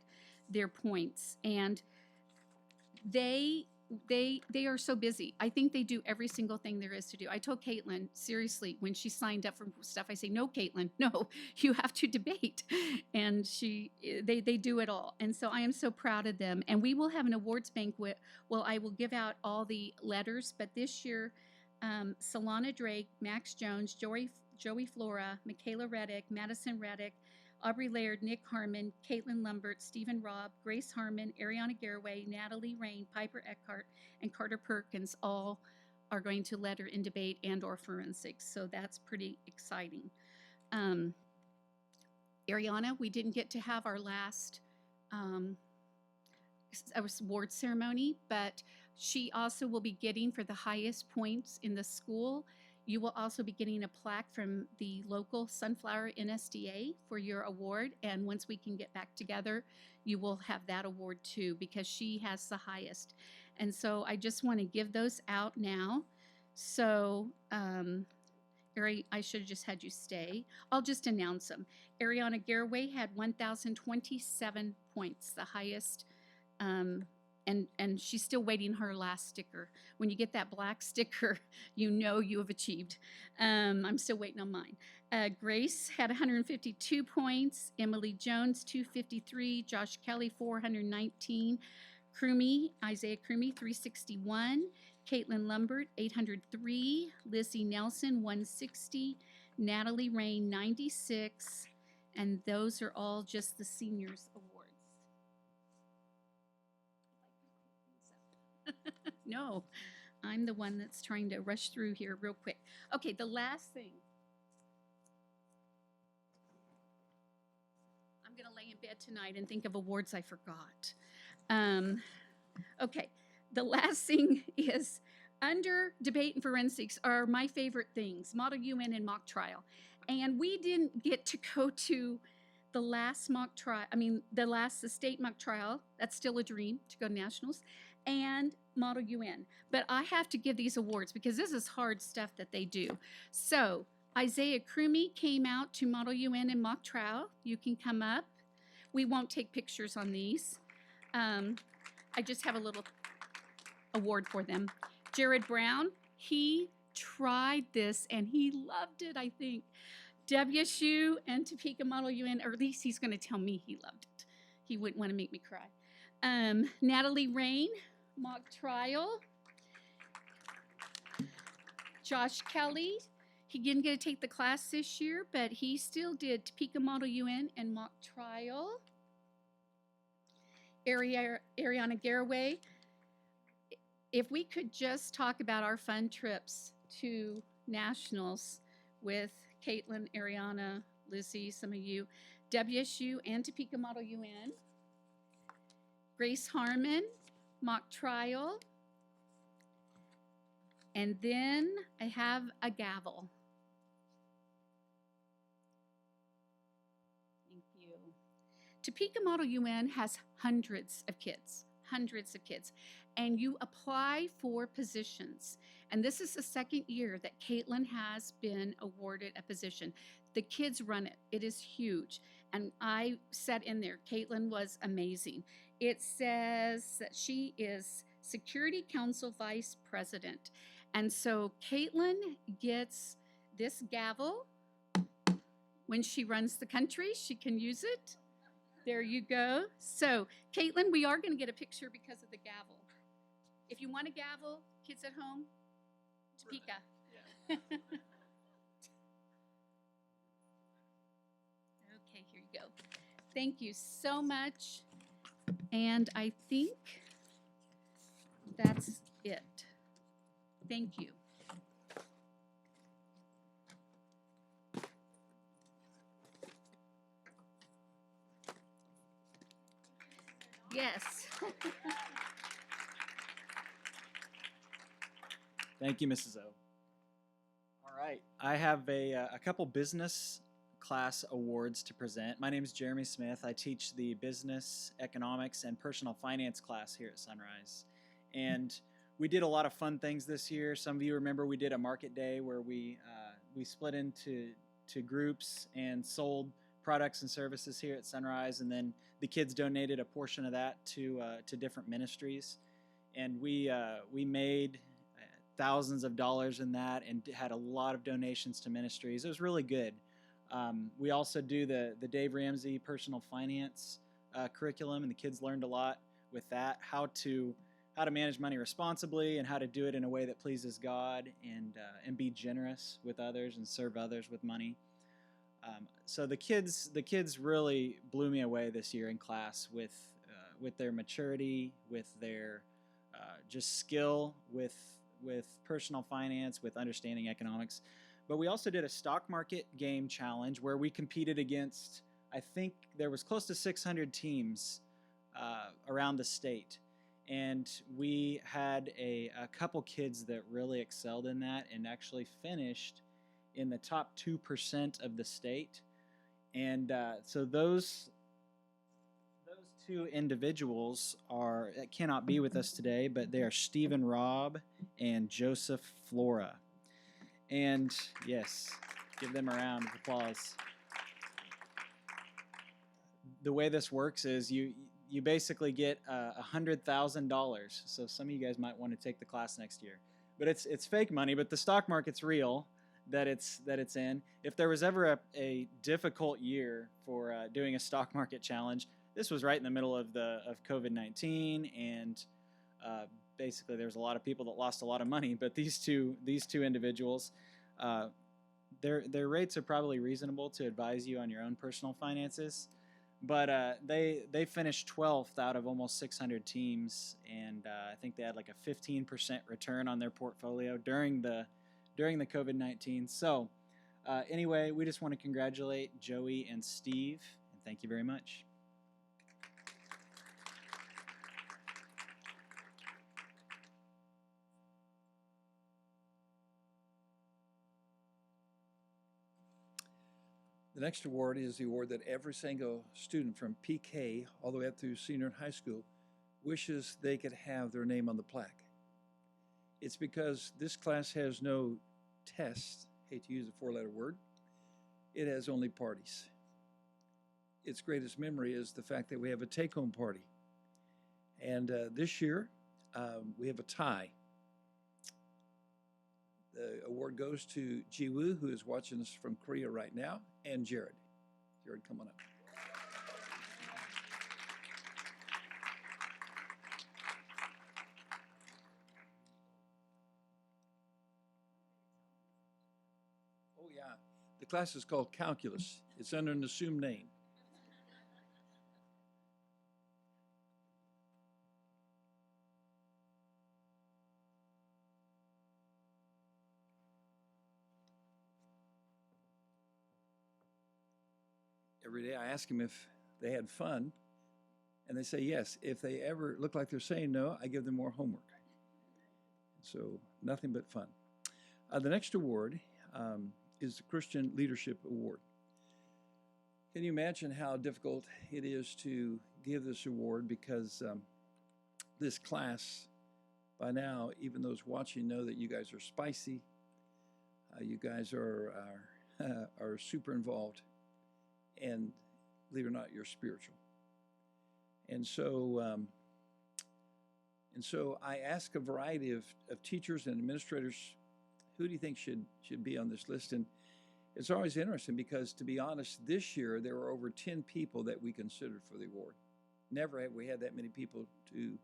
their points. And they are so busy. I think they do every single thing there is to do. I told Caitlin, seriously, when she signed up for stuff, I say, no, Caitlin, no, you have to debate. And they do it all. And so I am so proud of them. And we will have an awards banquet. Well, I will give out all the letters, but this year, Solana Drake, Max Jones, Joey Flora, Michaela Reddick, Madison Reddick, Aubrey Laird, Nick Harmon, Caitlin Lumbert, Stephen Robb, Grace Harmon, Ariana Garraway, Natalie Rain, Piper Eckhart, and Carter Perkins all are going to letter in debate and or forensics. So that's pretty exciting. Ariana, we didn't get to have our last award ceremony, but she also will be getting for the highest points in the school. You will also be getting a plaque from the local Sunflower NSDA for your award. And once we can get back together, you will have that award too, because she has the highest. And so I just want to give those out now. So, Ari, I should have just had you stay. I'll just announce them. Ariana Garraway had 1,027 points, the highest. And she's still waiting her last sticker. When you get that black sticker, you know you have achieved. I'm still waiting on mine. Grace had 152 points. Emily Jones, 253. Josh Kelly, 419. Isaiah Crumey, 361. Caitlin Lumbert, 803. Lizzie Nelson, 160. Natalie Rain, 96. And those are all just the seniors awards. No, I'm the one that's trying to rush through here real quick. Okay, the last thing. I'm going to lay in bed tonight and think of awards I forgot. Okay, the last thing is under debate and forensics are my favorite things, Model UN and mock trial. And we didn't get to go to the last mock trial, the state mock trial. That's still a dream to go to nationals. And Model UN. But I have to give these awards because this is hard stuff that they do. So Isaiah Crumey came out to Model UN in mock trial. You can come up. We won't take pictures on these. I just have a little award for them. Jared Brown, he tried this and he loved it, I think. WSU and Topeka Model UN, or at least he's going to tell me he loved it. He wouldn't want to make me cry. Natalie Rain, mock trial. Josh Kelly, he didn't get to take the class this year, but he still did Topeka Model UN and mock trial. Ariana Garraway, if we could just talk about our fun trips to nationals with Caitlin, Ariana, Lizzie, some of you, WSU and Topeka Model UN. Grace Harmon, mock trial. And then I have a gavel. Thank you. Topeka Model UN has hundreds of kids, and you apply for positions. And this is the second year that Caitlin has been awarded a position. The kids run it. It is huge. And I sat in there. Caitlin was amazing. It says that she is Security Council Vice President. And so Caitlin gets this gavel. When she runs the country, she can use it. There you go. So, Caitlin, we are going to get a picture because of the gavel. If you want a gavel, kids at home, Topeka. Yeah. Okay, here you go. Thank you so much. And I think that's it. Thank you. Yes. Thank you, Mrs. O. All right, I have a couple business class awards to present. My name is Jeremy Smith. I teach the business, economics, and personal finance class here at Sunrise. And we did a lot of fun things this year. Some of you remember we did a market day where we split into groups and sold products and services here at Sunrise, and then the kids donated a portion of that to different ministries, and we made thousands of dollars in that and had a lot of donations to ministries. It was really good. We also do the Dave Ramsey personal finance curriculum, and the kids learned a lot with that, how to manage money responsibly and how to do it in a way that pleases God and be generous with others and serve others with money. So the kids really blew me away this year in class with their maturity, with their just skill with personal finance, with understanding economics. But we also did a stock market game challenge where we competed against, I think there was close to 600 teams around the state. And we had a couple kids that really excelled in that and actually finished in the top 2% of the state. And so those two individuals cannot be with us today, but they are Stephen Robb and Joseph Flora. And yes, give them a round of applause. The way this works is you basically get $100,000. So some of you guys might want to take the class next year. But it's fake money, but the stock market's real that it's in. If there was ever a difficult year for doing a stock market challenge, this was right in the middle of COVID-19, and basically there's a lot of people that lost a lot of money. But these two individuals, their rates are probably reasonable to advise you on your own personal finances. But they finished 12th out of almost 600 teams, and I think they had like a 15% return on their portfolio during the COVID-19. So anyway, we just want to congratulate Joey and Steve, and thank you very much. The next award is the award that every single student from PK all the way up through senior in high school wishes they could have their name on the plaque. It's because this class has no test, hate to use a four-letter word, it has only parties. Its greatest memory is the fact that we have a take-home party. And this year, we have a tie. The award goes to Jiwoo, who is watching us from Korea right now, and Jared. Jared, come on up. Oh, yeah. The class is called Calculus. It's under an assumed name. Every day I ask them if they had fun, and they say yes. If they ever look like they're saying no, I give them more homework. So nothing but fun. The next award is the Christian Leadership Award. Can you imagine how difficult it is to give this award, because this class, by now, even those watching know that you guys are spicy. You guys are super involved. And believe it or not, you're spiritual. And so I ask a variety of teachers and administrators, who do you think should be on this list? And it's always interesting because, to be honest, this year there were over 10 people that we considered for the award. Never have we had that many people to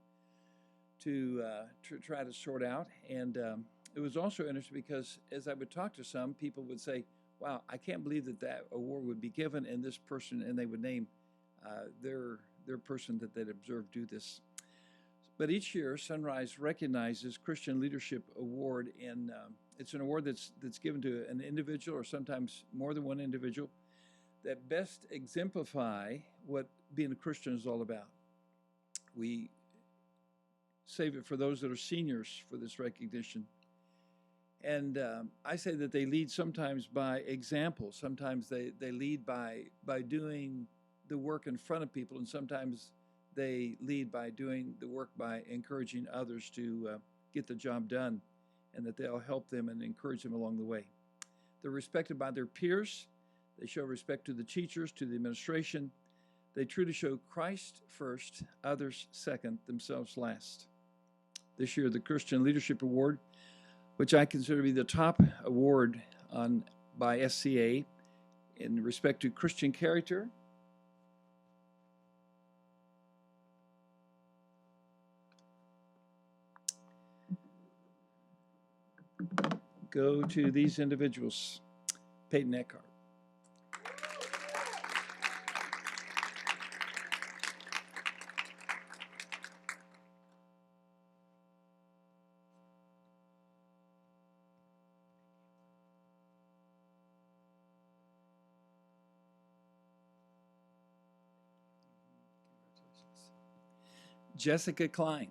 try to sort out. And it was also interesting because as I would talk to some, people would say, wow, I can't believe that award would be given and this person, and they would name their person that they'd observed do this. But each year, Sunrise recognizes Christian Leadership Award, and it's an award that's given to an individual, or sometimes more than one individual, that best exemplify what being a Christian is all about. We save it for those that are seniors for this recognition. And I say that they lead sometimes by example. Sometimes they lead by doing the work in front of people, and sometimes they lead by doing the work by encouraging others to get the job done, and that they'll help them and encourage them along the way. They're respected by their peers. They show respect to the teachers, to the administration. They truly show Christ first, others second, themselves last. This year, the Christian Leadership Award, which I consider to be the top award by SCA in respect to Christian character, go to these individuals. Peyton Eckhart. Jessica Klein.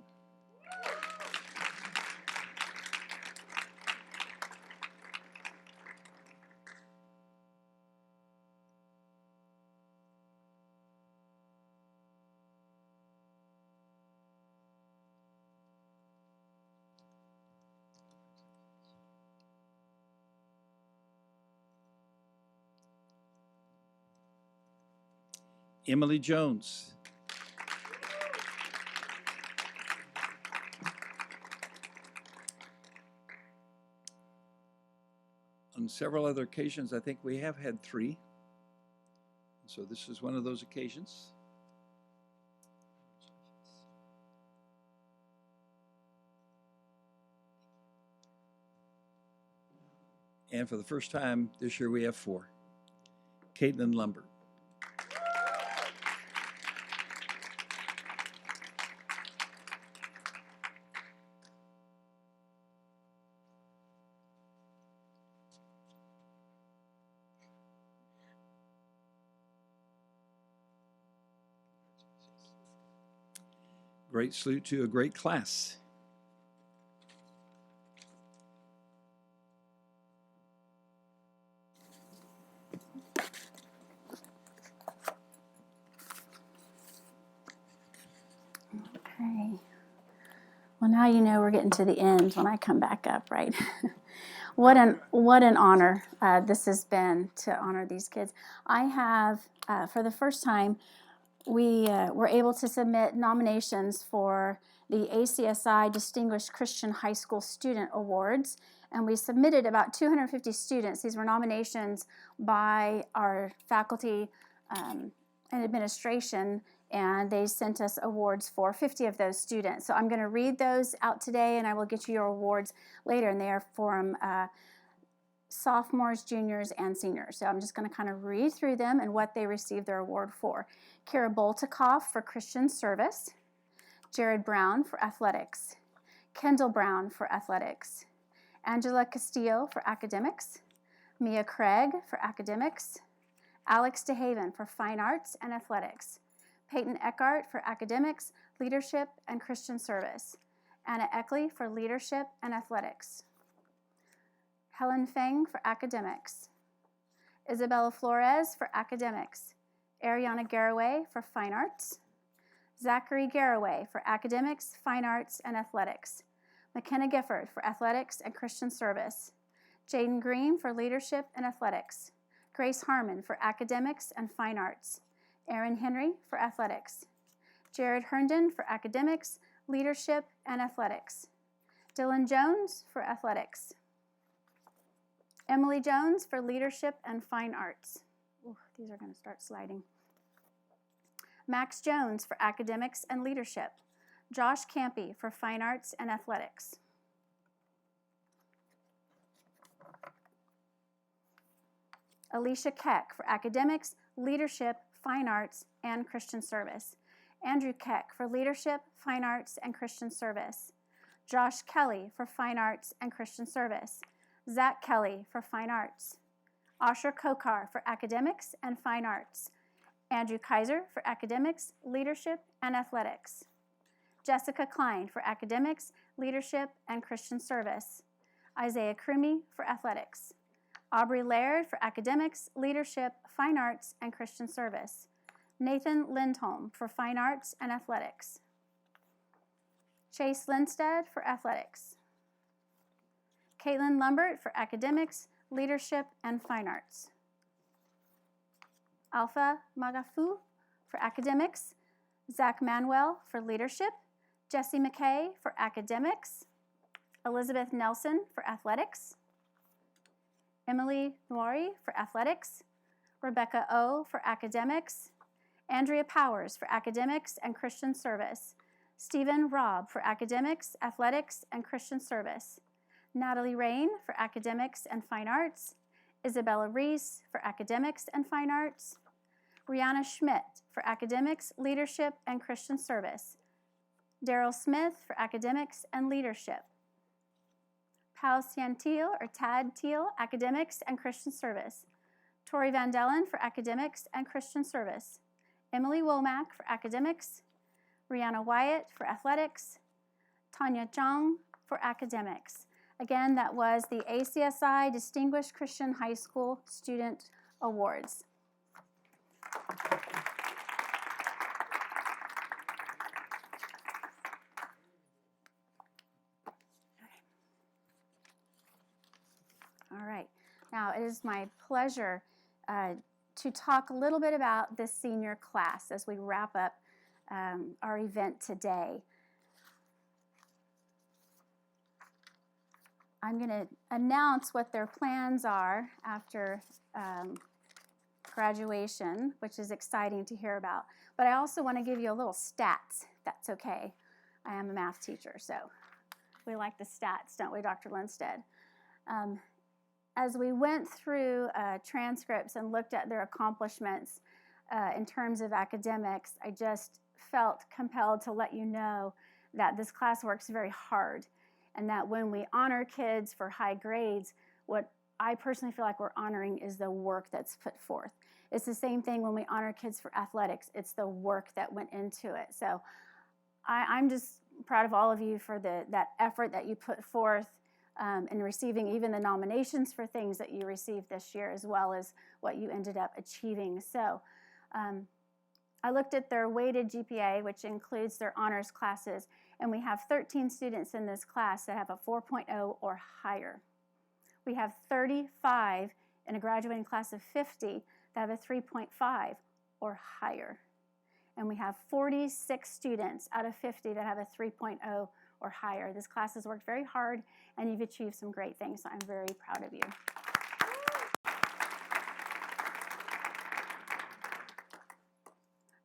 Emily Jones. On several other occasions, I think we have had 3. So this is one of those occasions. And for the first time this year, we have 4. Caitlin Lumber. Great salute to a great class. Okay. Well, now you know we're getting to the end when I come back up, right? What an honor this has been to honor these kids. I have, for the first time, we were able to submit nominations for the ACSI Distinguished Christian High School Student Awards, and we submitted about 250 students. These were nominations by our faculty and administration, and they sent us awards for 50 of those students. So I'm going to read those out today, and I will get you your awards later, and they are from sophomores, juniors, and seniors. So I'm just going to kind of read through them and what they received their award for. Kara Boltikoff for Christian Service, Jared Brown for Athletics, Kendall Brown for Athletics, Angela Castillo for Academics, Mia Craig for Academics, Alex DeHaven for Fine Arts and Athletics, Peyton Eckhart for Academics, Leadership, and Christian Service, Anna Eckley for Leadership and Athletics, Helen Feng for Academics, Isabella Flores for Academics, Ariana Garraway for Fine Arts, Zachary Garraway for Academics, Fine Arts, and Athletics, McKenna Gifford for Athletics and Christian Service, Jaden Green for Leadership and Athletics, Grace Harmon for Academics and Fine Arts, Aaron Henry for Athletics, Jared Herndon for Academics, Leadership, and Athletics, Dylan Jones for Athletics, Emily Jones for Leadership and Fine Arts. Ooh, these are going to start sliding. Max Jones for Academics and Leadership, Josh Campy for Fine Arts and Athletics. Alicia Keck for Academics, Leadership, Fine Arts, and Christian Service. Andrew Keck for Leadership, Fine Arts, and Christian Service. Josh Kelly for Fine Arts and Christian Service. Zach Kelly for Fine Arts. Asher Kokar for Academics and Fine Arts. Andrew Kaiser for Academics, Leadership, and Athletics. Jessica Klein for Academics, Leadership, and Christian Service. Isaiah Crumey for Athletics. Aubrey Laird for Academics, Leadership, Fine Arts, and Christian Service. Nathan Lindholm for Fine Arts and Athletics. Chase Lindstead for Athletics. Caitlin Lumbert for Academics, Leadership, and Fine Arts. Alpha Magafu for Academics, Zach Manuel for Leadership, Jesse McKay for Academics, Elizabeth Nelson for Athletics, Emily Noiri for Athletics, Rebecca O for Academics, Andrea Powers for Academics and Christian Service, Stephen Robb for Academics, Athletics, and Christian Service, Natalie Rain for Academics and Fine Arts, Isabella Reese for Academics and Fine Arts, Rihanna Schmidt for Academics, Leadership, and Christian Service, Daryl Smith for Academics and Leadership, Pao Sian Teal or Tad Teal, Academics and Christian Service, Tori Van Dellen for Academics and Christian Service, Emily Womack for Academics, Rihanna Wyatt for Athletics, Tanya Zhang for Academics. Again, that was the ACSI Distinguished Christian High School Student Awards. All right, now it is my pleasure to talk a little bit about this senior class as we wrap up our event today. I'm going to announce what their plans are after graduation, which is exciting to hear about. But I also want to give you a little stats, if that's okay. I am a math teacher, so we like the stats, don't we, Dr. Lindstead? As we went through transcripts and looked at their accomplishments in terms of academics, I just felt compelled to let you know that this class works very hard, and that when we honor kids for high grades, what I personally feel like we're honoring is the work that's put forth. It's the same thing when we honor kids for athletics. It's the work that went into it. So I'm just proud of all of you for that effort that you put forth in receiving even the nominations for things that you received this year, as well as what you ended up achieving. So I looked at their weighted GPA, which includes their honors classes, And we have 13 students in this class that have a 4.0 or higher. We have 35 in a graduating class of 50 that have a 3.5 or higher. And we have 46 students out of 50 that have a 3.0 or higher. This class has worked very hard, and you've achieved some great things, so I'm very proud of you.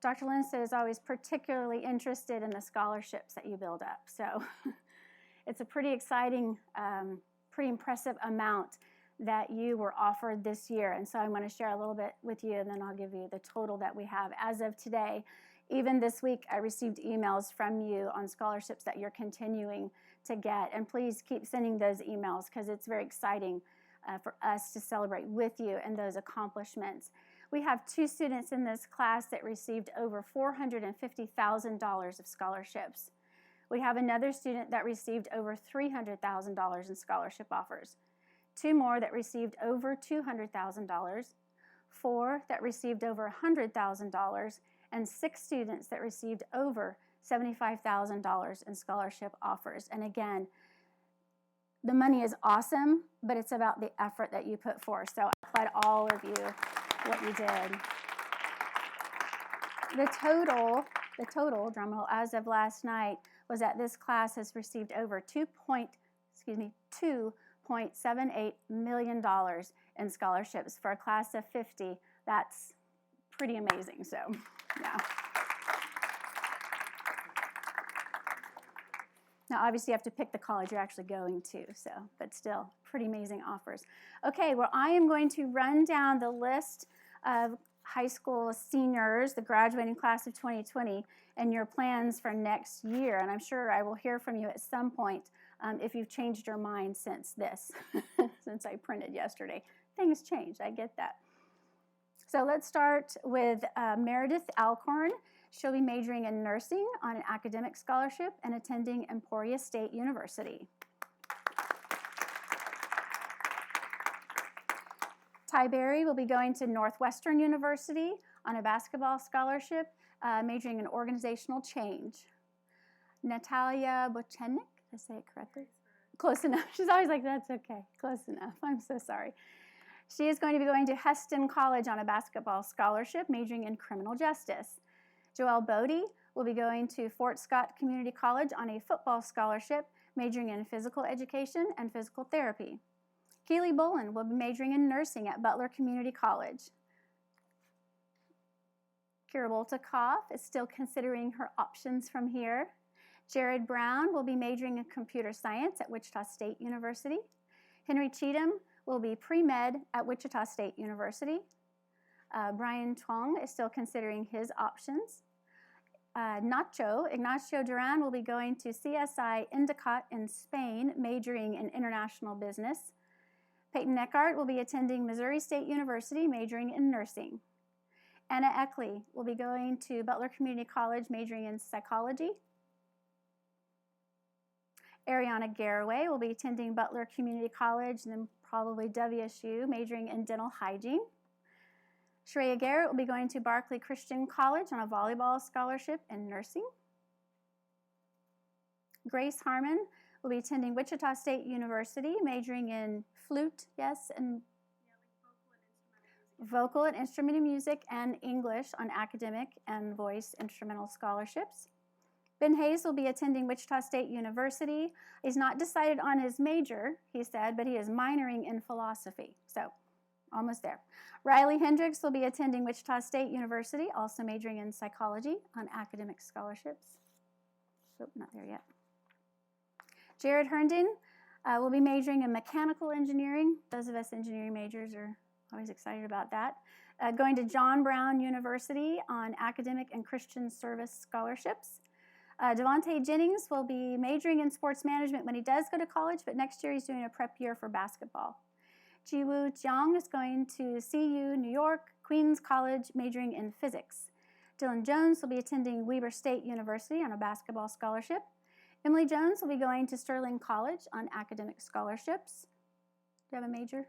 Dr. Linstead is always particularly interested in the scholarships that you build up. So it's a pretty exciting, pretty impressive amount that you were offered this year. And so I'm going to share a little bit with you, and then I'll give you the total that we have as of today. Even this week, I received emails from you on scholarships that you're continuing to get. And please keep sending those emails, because it's very exciting for us to celebrate with you and those accomplishments. We have 2 students in this class that received over $450,000 of scholarships. We have another student that received over $300,000 in scholarship offers. 2 more that received over $200,000, 4 that received over $100,000, and 6 students that received over $75,000 in scholarship offers. And again, the money is awesome, but it's about the effort that you put forth. So I applaud all of you what you did. The total, drumroll, as of last night was that this class has received over $2.78 million in scholarships for a class of 50. That's pretty amazing. So, yeah. Now, obviously, you have to pick the college you're actually going to, but still, pretty amazing offers. Okay, well, I am going to run down the list of high school seniors, the graduating class of 2020, and your plans for next year. And I'm sure I will hear from you at some point if you've changed your mind since this, since I printed yesterday. Things change, I get that. So let's start with Meredith Alcorn. She'll be majoring in nursing on an academic scholarship and attending Emporia State University. Ty Berry will be going to Northwestern University on a basketball scholarship, majoring in organizational change. Natalia Bochenik, did I say it correctly? Close enough. She's always like, that's okay, close enough. I'm so sorry. She is going to be going to Heston College on a basketball scholarship, majoring in criminal justice. Joelle Bodie will be going to Fort Scott Community College on a football scholarship, majoring in physical education and physical therapy. Keely Bolin will be majoring in nursing at Butler Community College. Kira Boltakoff is still considering her options from here. Jared Brown will be majoring in computer science at Wichita State University. Henry Cheatham will be pre-med at Wichita State University. Brian Twong is still considering his options. Ignacio Duran will be going to CSI Endicott in Spain, majoring in international business. Peyton Eckart will be attending Missouri State University, majoring in nursing. Anna Eckley will be going to Butler Community College, majoring in psychology. Ariana Garraway will be attending Butler Community College and then probably WSU, majoring in dental hygiene. Shreya Garrett will be going to Barclay Christian College on a volleyball scholarship in nursing. Grace Harmon will be attending Wichita State University, majoring in flute, yes, and vocal and instrumental music and English on academic and voice instrumental scholarships. Ben Hayes will be attending Wichita State University. He's not decided on his major, he said, but he is minoring in philosophy. So, almost there. Riley Hendricks will be attending Wichita State University, also majoring in psychology on academic scholarships. Oh, not there yet. Jared Herndon will be majoring in mechanical engineering. Those of us engineering majors are always excited about that. Going to John Brown University on academic and Christian service scholarships. Devontae Jennings will be majoring in sports management when he does go to college, but next year he's doing a prep year for basketball. Jiwoo Jiang is going to CU New York, Queens College, majoring in physics. Dylan Jones will be attending Weber State University on a basketball scholarship. Emily Jones will be going to Sterling College on academic scholarships. Do you have a major?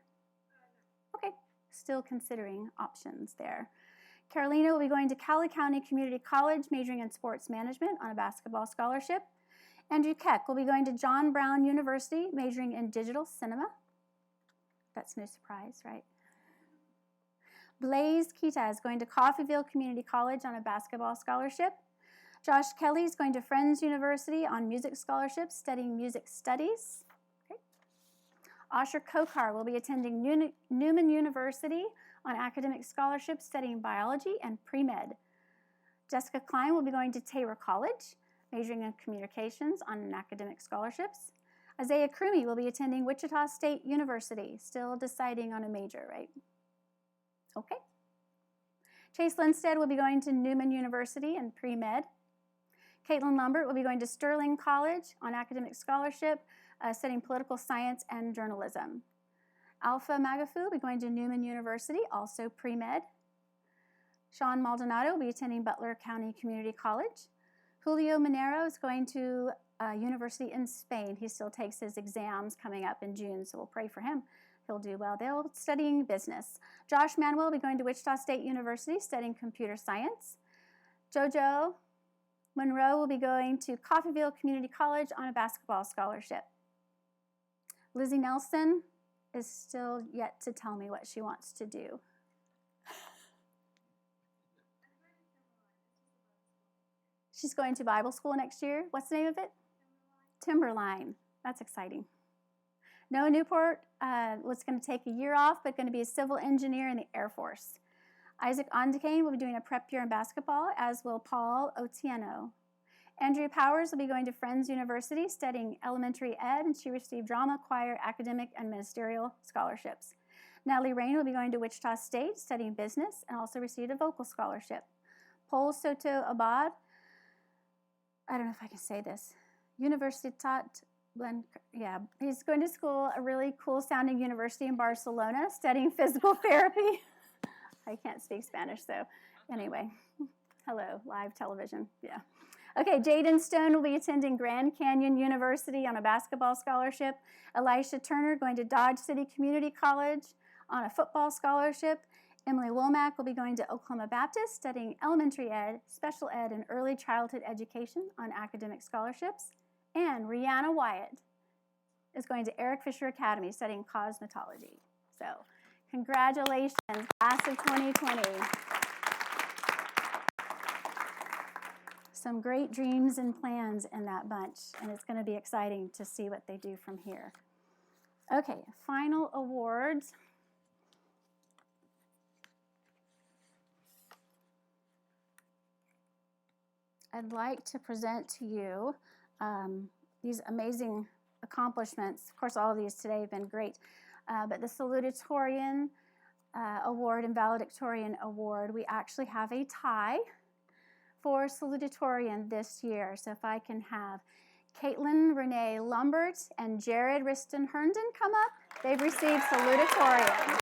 Okay, still considering options there. Carolina will be going to Cowley County Community College, majoring in sports management on a basketball scholarship. Andrew Keck will be going to John Brown University, majoring in digital cinema. That's no surprise, right? Blaze Kita is going to Coffeyville Community College on a basketball scholarship. Josh Kelly is going to Friends University on music scholarship, studying music studies. Okay. Asher Kokar will be attending Newman University on academic scholarship, studying biology and pre-med. Jessica Klein will be going to Taylor College, majoring in communications on academic scholarships. Isaiah Krumi will be attending Wichita State University, still deciding on a major, right? Okay. Chase Lindstead will be going to Newman University in pre-med. Caitlin Lumbert will be going to Sterling College on academic scholarship, studying political science and journalism. Alpha Magafu will be going to Newman University, also pre-med. Sean Maldonado will be attending Butler County Community College. Julio Minero is going to a university in Spain. He still takes his exams coming up in June, so we'll pray for him. He'll do well. They're studying business. Josh Manuel will be going to Wichita State University, studying computer science. Jojo Monroe will be going to Coffeyville Community College on a basketball scholarship. Lizzie Nelson is still yet to tell me what she wants to do. She's going to Bible school next year. What's the name of it? Timberline. That's exciting. Noah Newport was going to take a year off, but going to be a civil engineer in the Air Force. Isaac Ondekane will be doing a prep year in basketball, as will Paul Otieno. Andrea Powers will be going to Friends University, studying elementary ed, and she received drama, choir, academic, and ministerial scholarships. Natalie Rain will be going to Wichita State, studying business, and also received a vocal scholarship. Paul Soto Abad, I don't know if I can say this, Universitat yeah, he's going to school, a really cool sounding university in Barcelona, studying physical therapy. I can't speak Spanish, so anyway, hello, live television, yeah. Okay, Jaden Stone will be attending Grand Canyon University on a basketball scholarship. Elisha Turner going to Dodge City Community College on a football scholarship. Emily Womack will be going to Oklahoma Baptist, studying elementary ed, special ed, and early childhood education on academic scholarships. And Rihanna Wyatt is going to Eric Fisher Academy, studying cosmetology. So, congratulations, class of 2020. Some great dreams and plans in that bunch, and it's going to be exciting to see what they do from here. Okay, final awards. I'd like to present to you these amazing accomplishments. Of course, all of these today have been great, but the Salutatorian Award and Valedictorian Award, we actually have a tie for Salutatorian this year. So if I can have Caitlin Renee Lumbert and Jared Riston Herndon come up, they've received Salutatorian.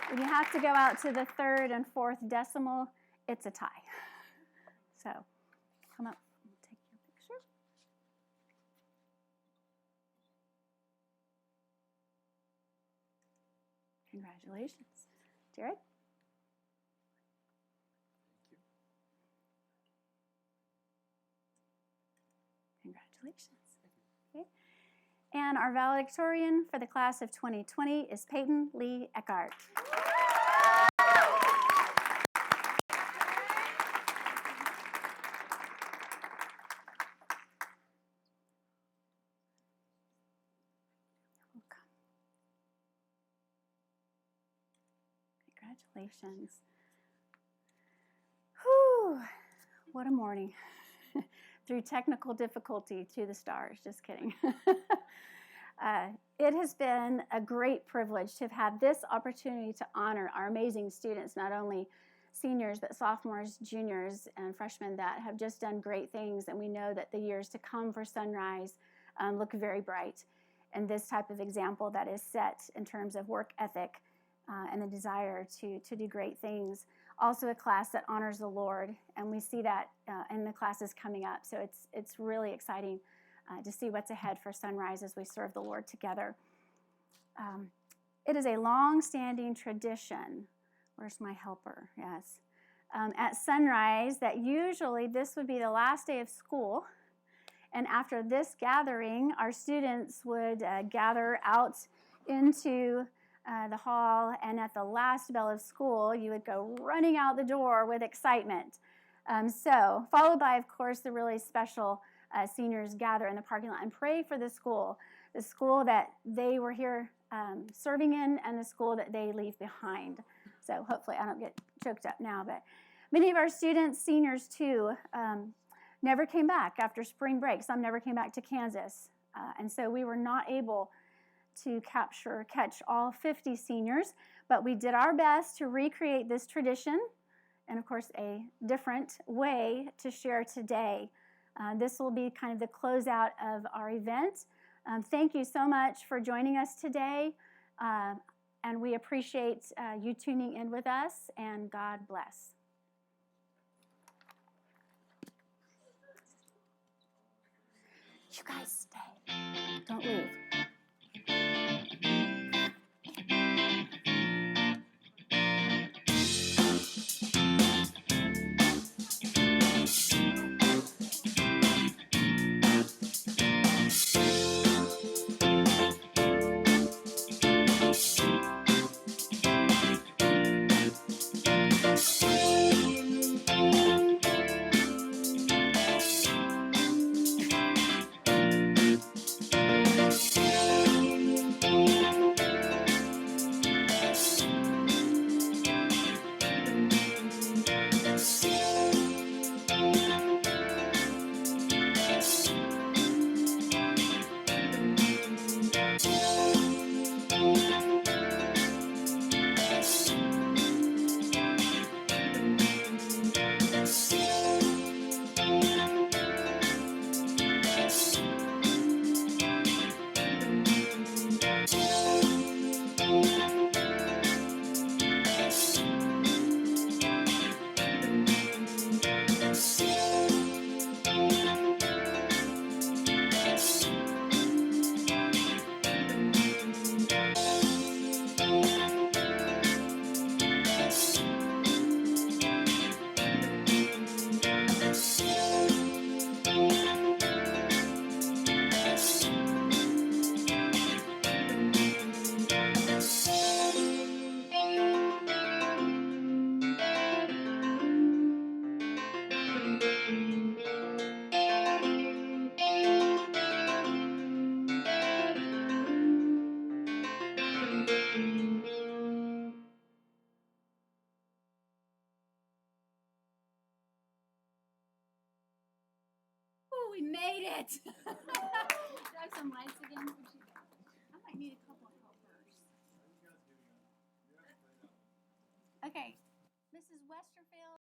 When you have to go out to the third and fourth decimal, it's a tie. So come up and take your picture. Congratulations. Jared? Congratulations. Okay. And our valedictorian for the class of 2020 is Peyton Lee Eckhart. Congratulations. Whew, what a morning. Through technical difficulty to the stars, just kidding. It has been a great privilege to have had this opportunity to honor our amazing students, not only seniors, but sophomores, juniors, and freshmen that have just done great things, and we know that the years to come for Sunrise look very bright. And this type of example that is set in terms of work ethic and the desire to do great things. Also a class that honors the Lord, and we see that in the classes coming up. So it's really exciting to see what's ahead for Sunrise as we serve the Lord together. It is a long-standing tradition. Where's my helper? Yes. at sunrise that usually this would be the last day of school. And after this gathering, our students would gather out into the hall, and at the last bell of school, you would go running out the door with excitement. So, followed by, of course, the really special seniors gather in the parking lot and pray for the school that they were here serving in, and the school that they leave behind. So hopefully I don't get choked up now, but many of our students, seniors too, never came back after spring break. Some never came back to Kansas. And so we were not able to catch all 50 seniors, but we did our best to recreate this tradition, and of course a different way to share today. This will be kind of the closeout of our event. Thank you so much for joining us today, and we appreciate you tuning in with us, and God bless. You guys stay. Don't leave. We made it! Grab some lights again. I might need a couple of helpers. Okay, Mrs. Westerfield.